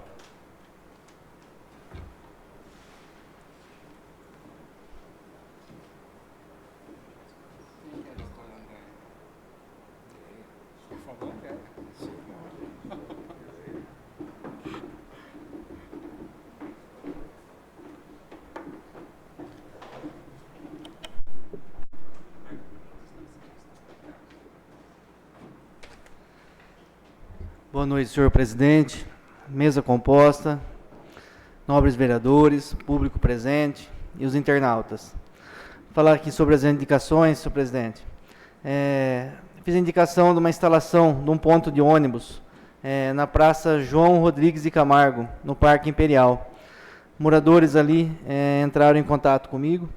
Speaker 9: Boa noite, senhor presidente, mesa composta, nobres vereadores, público presente e os internautas. Vou falar aqui sobre as indicações, senhor presidente. Fiz a indicação de uma instalação de um ponto de ônibus na Praça João Rodrigues de Camargo, no Parque Imperial. Moradores ali entraram em contato comigo,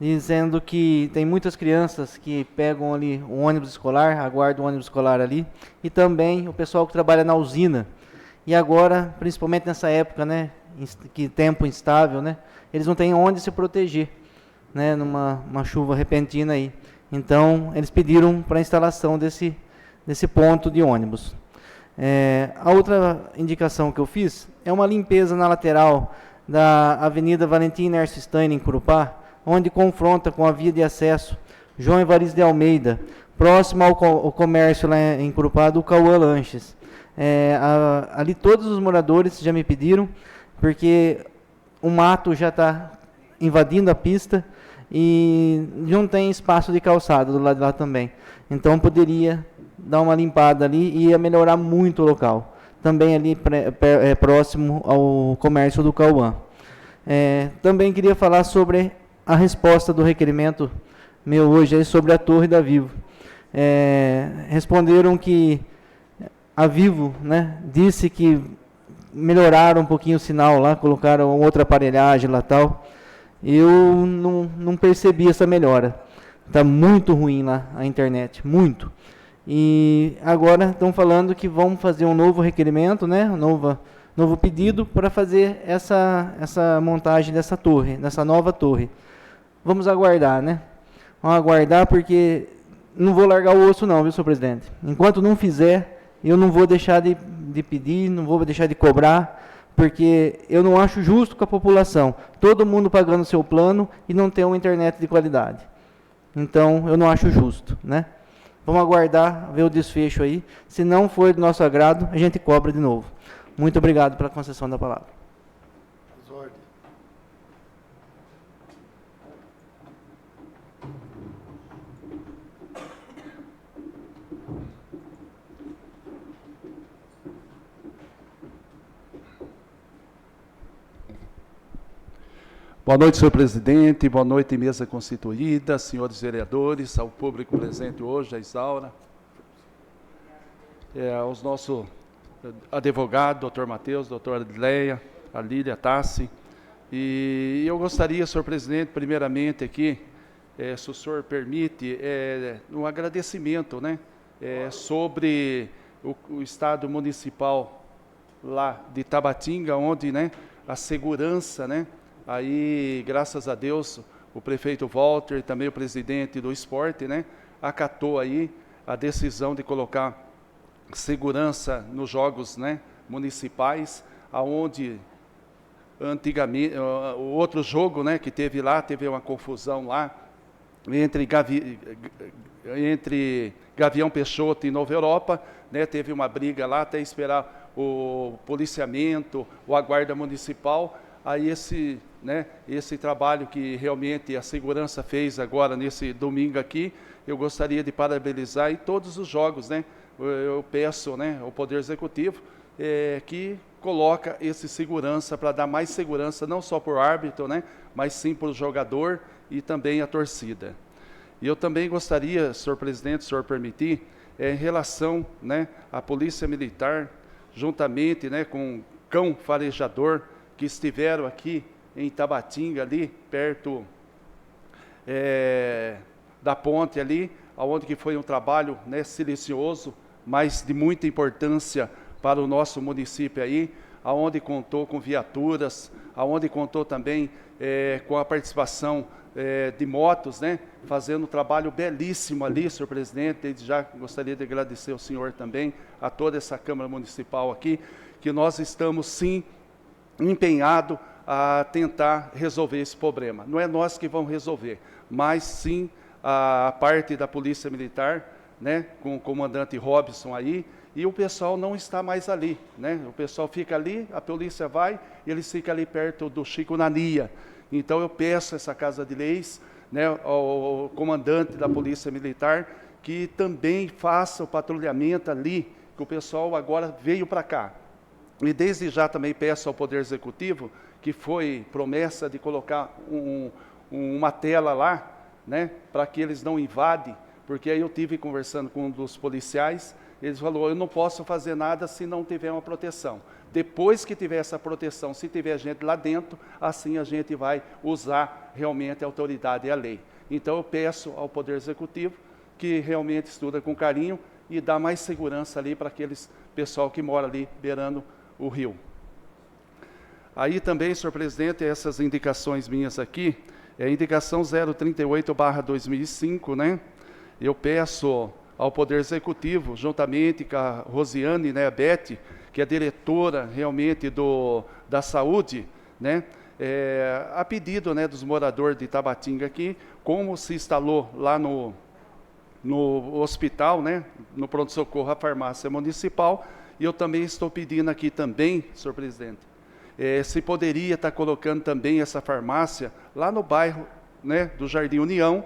Speaker 9: dizendo que tem muitas crianças que pegam ali o ônibus escolar, aguardam o ônibus escolar ali, e também o pessoal que trabalha na usina. E agora, principalmente nessa época, né, que tempo instável, né, eles não têm onde se proteger, né, numa chuva repentina aí. Então, eles pediram para a instalação desse ponto de ônibus. A outra indicação que eu fiz é uma limpeza na lateral da Avenida Valentim Nerso Stein, em Corupá, onde confronta com a via de acesso João Evaristo de Almeida, próximo ao comércio lá em Corupá do Cauã Lanches. Ali todos os moradores já me pediram, porque o mato já está invadindo a pista e não tem espaço de calçada do lado de lá também. Então poderia dar uma limpada ali e ia melhorar muito o local. Também ali próximo ao comércio do Cauã. Também queria falar sobre a resposta do requerimento meu hoje aí sobre a Torre da Vivo. Responderam que a Vivo, né, disse que melhoraram um pouquinho o sinal lá, colocaram outra aparelhagem lá tal. Eu não percebi essa melhora. Está muito ruim lá a internet, muito. E agora estão falando que vão fazer um novo requerimento, né, novo pedido para fazer essa montagem dessa torre, dessa nova torre. Vamos aguardar, né? Vamos aguardar, porque não vou largar o osso não, viu, senhor presidente? Enquanto não fizer, eu não vou deixar de pedir, não vou deixar de cobrar, porque eu não acho justo com a população. Todo mundo pagando seu plano e não ter uma internet de qualidade. Então, eu não acho justo, né? Vamos aguardar, ver o desfecho aí. Se não for do nosso agrado, a gente cobra de novo. Muito obrigado pela concessão da palavra.
Speaker 2: As ordens.
Speaker 3: Boa noite, senhor presidente, boa noite, mesa constituída, senhores vereadores, ao público presente hoje, a Isaura, aos nossos advogados, doutor Matheus, doutora Adileia, a Lília Tassi. E eu gostaria, senhor presidente, primeiramente aqui, se o senhor permite, um agradecimento, né, sobre o Estado Municipal lá de Tabatinga, onde, né, a segurança, né, aí, graças a Deus, o prefeito Walter e também o presidente do esporte, né, acatou aí a decisão de colocar segurança nos jogos, né, municipais, aonde antigamente, o outro jogo, né, que teve lá, teve uma confusão lá entre Gavião Peixoto e Nova Europa, né, teve uma briga lá até esperar o policiamento, a guarda municipal. Aí esse trabalho que realmente a segurança fez agora nesse domingo aqui, eu gostaria de parabenizar, e todos os jogos, né, eu peço, né, ao Poder Executivo que coloca esse segurança para dar mais segurança, não só para o árbitro, né, mas sim para o jogador e também a torcida. E eu também gostaria, senhor presidente, se o senhor permitir, em relação, né, à Polícia Militar, juntamente, né, com o cão farejador, que estiveram aqui em Tabatinga, ali perto da ponte ali, onde que foi um trabalho, né, silencioso, mas de muita importância para o nosso município aí, aonde contou com viaturas, aonde contou também com a participação de motos, né, fazendo um trabalho belíssimo ali, senhor presidente. Desde já gostaria de agradecer ao senhor também, a toda essa Câmara Municipal aqui, que nós estamos sim empenhado a tentar resolver esse problema. Não é nós que vamos resolver, mas sim a parte da Polícia Militar, né, com o comandante Robson aí, e o pessoal não está mais ali, né? O pessoal fica ali, a polícia vai, e eles ficam ali perto do Chico Nania. Então eu peço a essa Casa de Leis, né, ao comandante da Polícia Militar, que também faça o patrulhamento ali, que o pessoal agora veio para cá. E desde já também peço ao Poder Executivo, que foi promessa de colocar uma tela lá, né, para que eles não invadem, porque aí eu tive conversando com um dos policiais, eles falaram, eu não posso fazer nada se não tiver uma proteção. Depois que tiver essa proteção, se tiver gente lá dentro, assim a gente vai usar realmente a autoridade e a lei. Então eu peço ao Poder Executivo que realmente estuda com carinho e dá mais segurança ali para aqueles pessoal que mora ali beirando o rio. Aí também, senhor presidente, essas indicações minhas aqui, a indicação 038/2005, né? Eu peço ao Poder Executivo, juntamente com a Rosiane, né, a Beth, que é diretora realmente da saúde, né? A pedido, né, dos moradores de Tabatinga aqui, como se instalou lá no no hospital, né, no pronto-socorro, a farmácia municipal, e eu também estou pedindo aqui também, senhor presidente, se poderia estar colocando também essa farmácia lá no bairro, né, do Jardim União,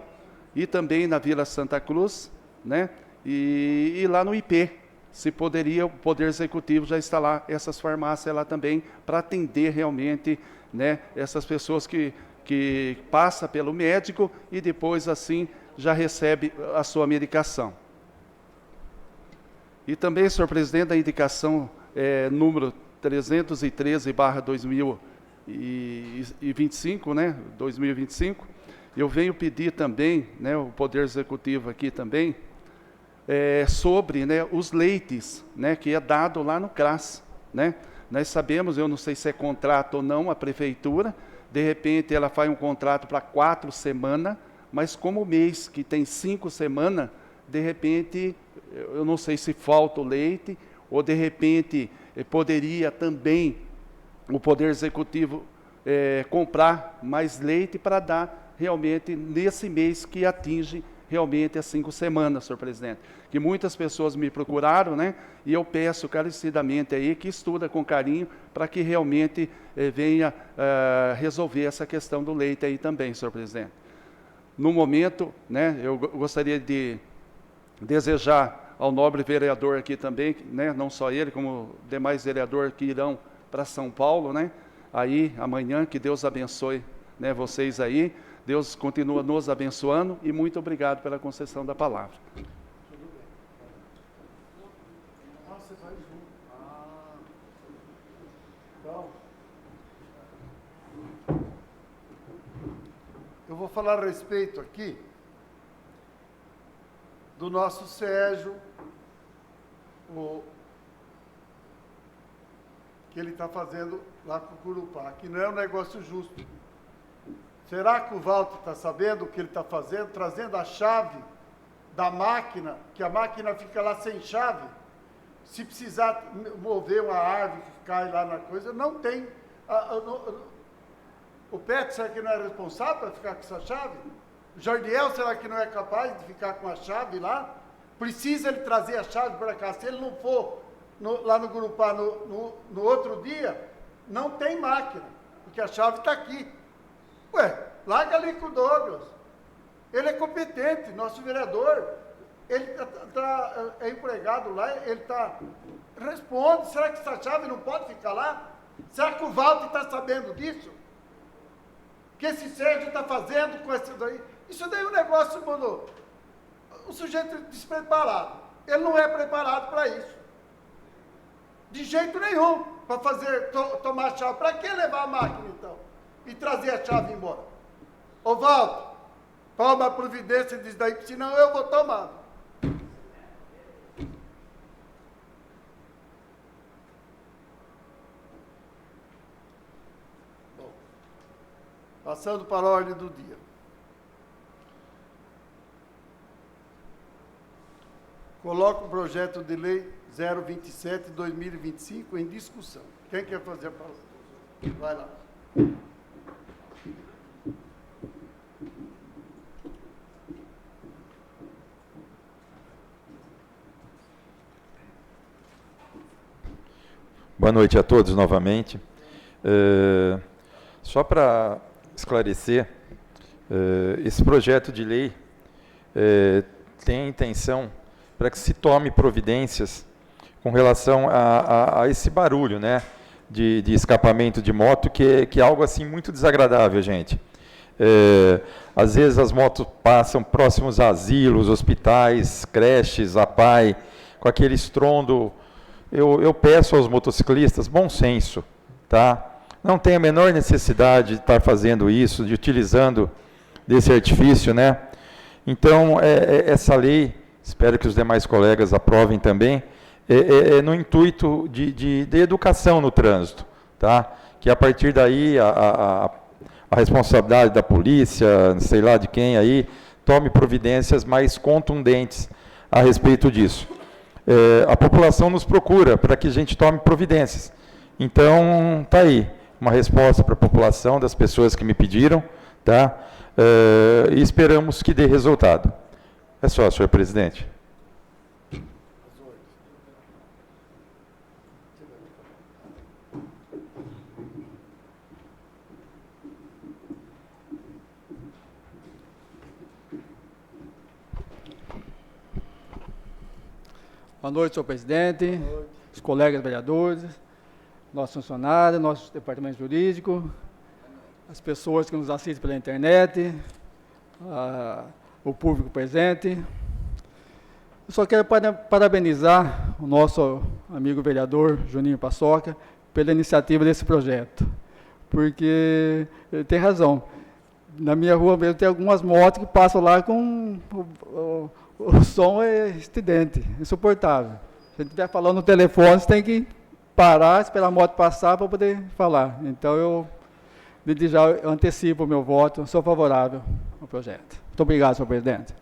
Speaker 3: e também na Vila Santa Cruz, né, e lá no IP, se poderia o Poder Executivo já instalar essas farmácias lá também, para atender realmente, né, essas pessoas que passam pelo médico e depois assim já recebe a sua medicação. E também, senhor presidente, a indicação número 313/2025, né, 2025, eu venho pedir também, né, o Poder Executivo aqui também, sobre, né, os leites, né, que é dado lá no CRAS, né? Nós sabemos, eu não sei se é contrato ou não, a prefeitura, de repente ela faz um contrato para 4 semanas, mas como o mês que tem 5 semanas, de repente, eu não sei se falta o leite, ou de repente poderia também o Poder Executivo comprar mais leite para dar realmente nesse mês que atinge realmente as 5 semanas, senhor presidente. Que muitas pessoas me procuraram, né? E eu peço encarecidamente aí que estuda com carinho para que realmente venha resolver essa questão do leite aí também, senhor presidente. No momento, né, eu gostaria de desejar ao nobre vereador aqui também, né, não só ele, como demais vereadores que irão para São Paulo, né, aí amanhã, que Deus abençoe, né, vocês aí, Deus continua nos abençoando e muito obrigado pela concessão da palavra.
Speaker 2: Você vai junto. Então, eu vou falar a respeito aqui do nosso Sérgio, que ele está fazendo lá com o Curupá, que não é um negócio justo. Será que o Walter está sabendo o que ele está fazendo, trazendo a chave da máquina, que a máquina fica lá sem chave? Se precisar mover uma árvore que cai lá na coisa, não tem. O Petro, será que não é responsável para ficar com essa chave? O Jardiel, será que não é capaz de ficar com a chave lá? Precisa ele trazer a chave para cá. Se ele não for lá no Gurupá no outro dia, não tem máquina, porque a chave está aqui. Ué, larga ali com o Douglas. Ele é competente, nosso vereador. Ele é empregado lá, ele está... Responde, será que essa chave não pode ficar lá? Será que o Walter está sabendo disso? O que esse Sérgio está fazendo com isso daí? Isso daí é um negócio, mano. O sujeito é despreparado. Ele não é preparado para isso. De jeito nenhum. Para fazer, tomar a chave. Para que levar a máquina, então? E trazer a chave embora? Ô, Walter, toma a providência disso daí, senão eu vou tomar. Bom, passando para a ordem do dia. Coloco o projeto de lei 027/2025 em discussão. Quem quer fazer a palavra? Vai lá.
Speaker 8: Boa noite a todos novamente. Só para esclarecer, esse projeto de lei tem a intenção para que se tome providências com relação a esse barulho, né, de escapamento de moto, que é algo assim muito desagradável, gente. Às vezes as motos passam próximos a asilos, hospitais, creches, APAI, com aquele estrondo. Eu peço aos motociclistas bom senso, tá? Não tem a menor necessidade de estar fazendo isso, de utilizando desse artifício, né? Então, essa lei, espero que os demais colegas aprovem também, no intuito de educação no trânsito, tá? Que a partir daí a responsabilidade da polícia, sei lá de quem aí, tome providências mais contundentes a respeito disso. A população nos procura para que a gente tome providências. Então, está aí uma resposta para a população, das pessoas que me pediram, tá? E esperamos que dê resultado. É só, senhor presidente.
Speaker 1: Boa noite, senhor presidente, os colegas vereadores, nossos funcionários, nosso departamento jurídico, as pessoas que nos assistem pela internet, o público presente. Eu só quero parabenizar o nosso amigo vereador Juninho Paçoca pela iniciativa desse projeto, porque ele tem razão. Na minha rua mesmo tem algumas motos que passam lá com o som é estridente, insuportável. Se a gente estiver falando no telefone, você tem que parar, esperar a moto passar para poder falar. Então, desde já, eu antecipo o meu voto, sou favorável ao projeto. Muito obrigado, senhor presidente.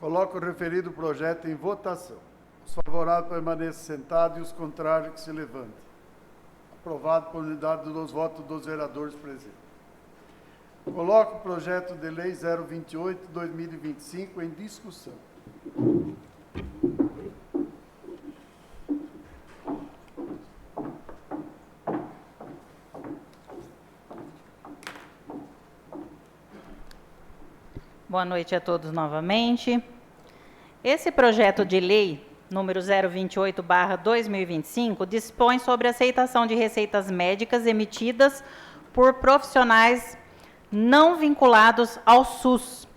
Speaker 2: Coloco o referido projeto em votação. Os favoráveis permaneçam sentados e os contrários que se levantem. Aprovado por unidade dos votos dos vereadores presentes. Coloco o projeto de lei 028/2025 em discussão.
Speaker 5: Boa noite a todos novamente. Esse projeto de lei número 028/2025 dispõe sobre a aceitação de receitas médicas emitidas por profissionais não vinculados ao SUS.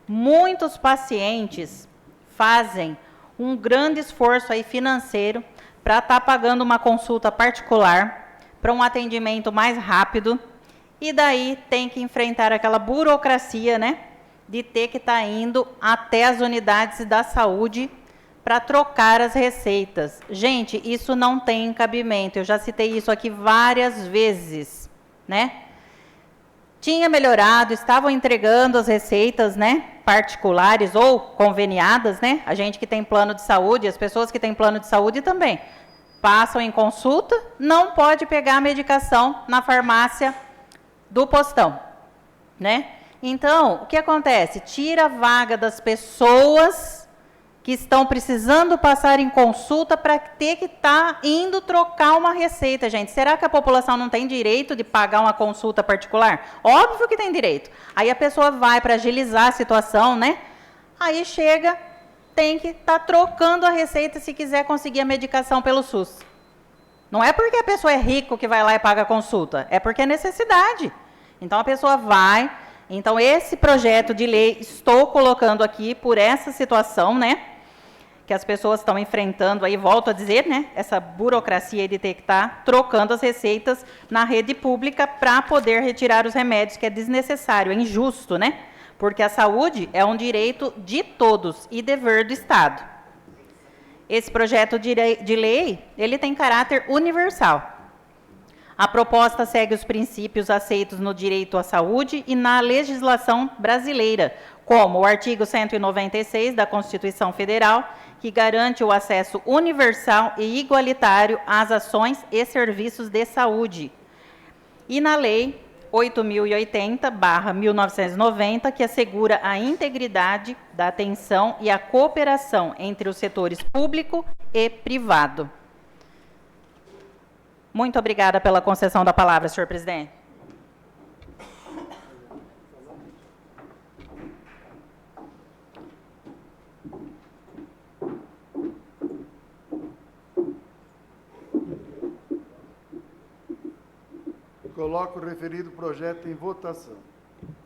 Speaker 5: Muitos pacientes fazem um grande esforço aí financeiro para estar pagando uma consulta particular, para um atendimento mais rápido, e daí tem que enfrentar aquela burocracia, né, de ter que estar indo até as unidades da saúde para trocar as receitas. Gente, isso não tem cabimento. Eu já citei isso aqui várias vezes, né? Tinha melhorado, estavam entregando as receitas, né, particulares ou conveniadas, né? A gente que tem plano de saúde, as pessoas que têm plano de saúde também passam em consulta, não pode pegar a medicação na farmácia do postão, né? Então, o que acontece? Tira a vaga das pessoas que estão precisando passar em consulta para ter que estar indo trocar uma receita, gente. Será que a população não tem direito de pagar uma consulta particular? Óbvio que tem direito. Aí a pessoa vai para agilizar a situação, né? Aí chega, tem que estar trocando a receita se quiser conseguir a medicação pelo SUS. Não é porque a pessoa é rica que vai lá e paga a consulta, é porque é necessidade. Então a pessoa vai. Então esse projeto de lei estou colocando aqui por essa situação, né? Que as pessoas estão enfrentando aí, volto a dizer, né? Essa burocracia de ter que estar trocando as receitas na rede pública para poder retirar os remédios, que é desnecessário, é injusto, né? Porque a saúde é um direito de todos e dever do Estado. Esse projeto de lei, ele tem caráter universal. A proposta segue os princípios aceitos no direito à saúde e na legislação brasileira, como o artigo 196 da Constituição Federal, que garante o acesso universal e igualitário às ações e serviços de saúde. E na Lei 8.080/1990, que assegura a integridade da atenção e a cooperação entre os setores público e privado. Muito obrigada pela concessão da palavra, senhor presidente.
Speaker 2: Coloco o referido projeto em votação.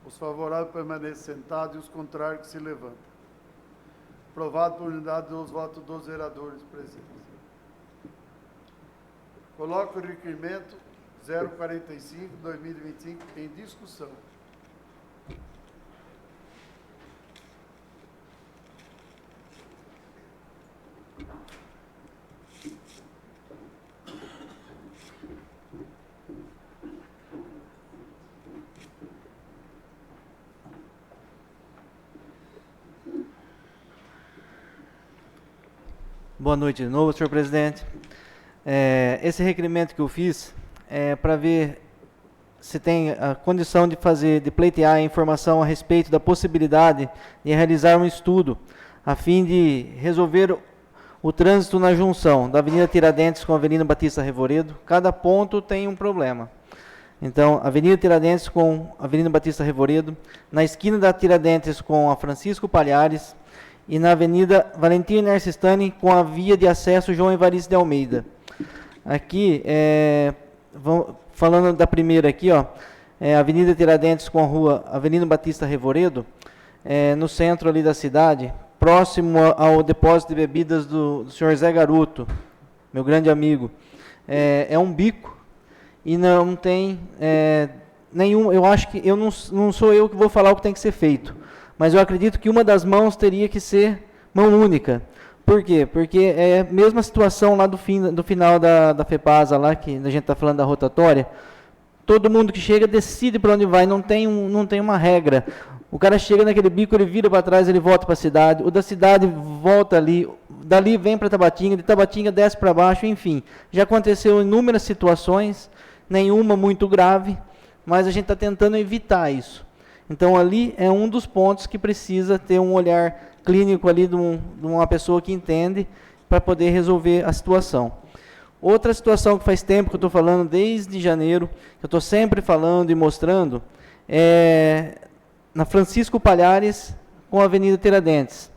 Speaker 2: Os favoráveis permanecem sentados e os contrários que se levantem. Aprovado por unidade dos votos dos vereadores presentes. Coloco o requerimento 045/2025 em discussão.
Speaker 9: Boa noite de novo, senhor presidente. Esse requerimento que eu fiz é para ver se tem a condição de pleitear a informação a respeito da possibilidade de realizar um estudo a fim de resolver o trânsito na junção da Avenida Tiradentes com a Avenida Batista Revoredo. Cada ponto tem um problema. Então, Avenida Tiradentes com a Avenida Batista Revoredo, na esquina da Tiradentes com a Francisco Palhares e na Avenida Valentim Narcistani com a via de acesso João Evaristo de Almeida. Aqui, falando da primeira aqui, Avenida Tiradentes com a rua Avenida Batista Revoredo, no centro ali da cidade, próximo ao depósito de bebidas do senhor Zé Garoto, meu grande amigo. É um bico e não tem nenhum, eu acho que não sou eu que vou falar o que tem que ser feito, mas eu acredito que uma das mãos teria que ser mão única. Por quê? Porque é a mesma situação lá do final da FEPASA, lá que a gente está falando da rotatória. Todo mundo que chega decide para onde vai, não tem uma regra. O cara chega naquele bico, ele vira para trás, ele volta para a cidade, o da cidade volta ali, dali vem para Tabatinga, de Tabatinga desce para baixo, enfim. Já aconteceu inúmeras situações, nenhuma muito grave, mas a gente está tentando evitar isso. Então ali é um dos pontos que precisa ter um olhar clínico ali de uma pessoa que entende para poder resolver a situação. Outra situação que faz tempo que eu estou falando, desde janeiro, que eu estou sempre falando e mostrando, é na Francisco Palhares com a Avenida Tiradentes.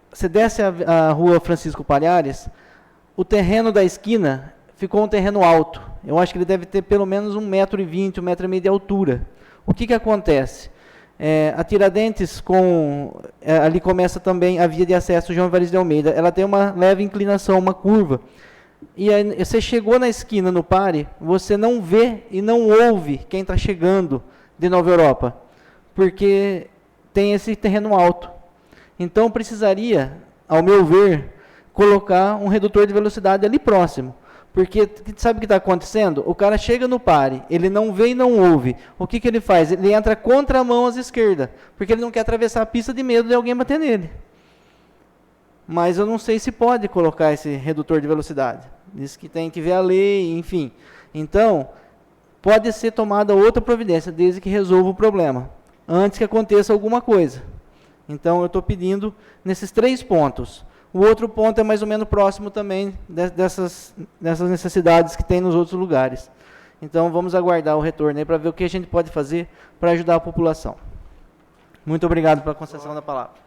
Speaker 9: Você desce a rua Francisco Palhares, o terreno da esquina ficou um terreno alto. Eu acho que ele deve ter pelo menos 1,20 m, 1,5 m de altura. O que acontece? A Tiradentes, ali começa também a via de acesso João Evaristo de Almeida. Ela tem uma leve inclinação, uma curva. E aí, você chegou na esquina, no pare, você não vê e não ouve quem está chegando de Nova Europa, porque tem esse terreno alto. Então, precisaria, ao meu ver, colocar um redutor de velocidade ali próximo. Porque, sabe o que está acontecendo? O cara chega no pare, ele não vê e não ouve. O que ele faz? Ele entra contra a mão às esquerdas, porque ele não quer atravessar a pista de medo de alguém bater nele. Mas eu não sei se pode colocar esse redutor de velocidade. Diz que tem que ver a lei, enfim. Então, pode ser tomada outra providência, desde que resolva o problema, antes que aconteça alguma coisa. Então, eu estou pedindo nesses 3 pontos. O outro ponto é mais ou menos próximo também dessas necessidades que tem nos outros lugares. Então, vamos aguardar o retorno aí para ver o que a gente pode fazer para ajudar a população. Muito obrigado pela concessão da palavra.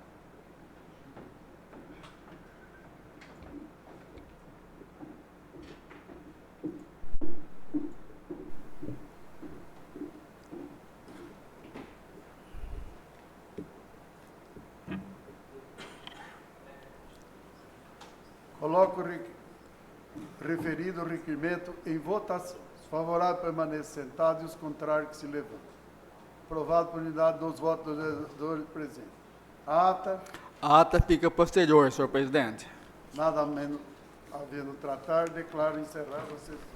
Speaker 2: Coloco o referido requerimento em votação. Os favoráveis permanecem sentados e os contrários que se levantam. Aprovado por unidade dos votos dos vereadores presentes. A ata,
Speaker 1: fica posterior, senhor presidente.
Speaker 2: nada menos havendo tratar, declaro encerrada a sessão.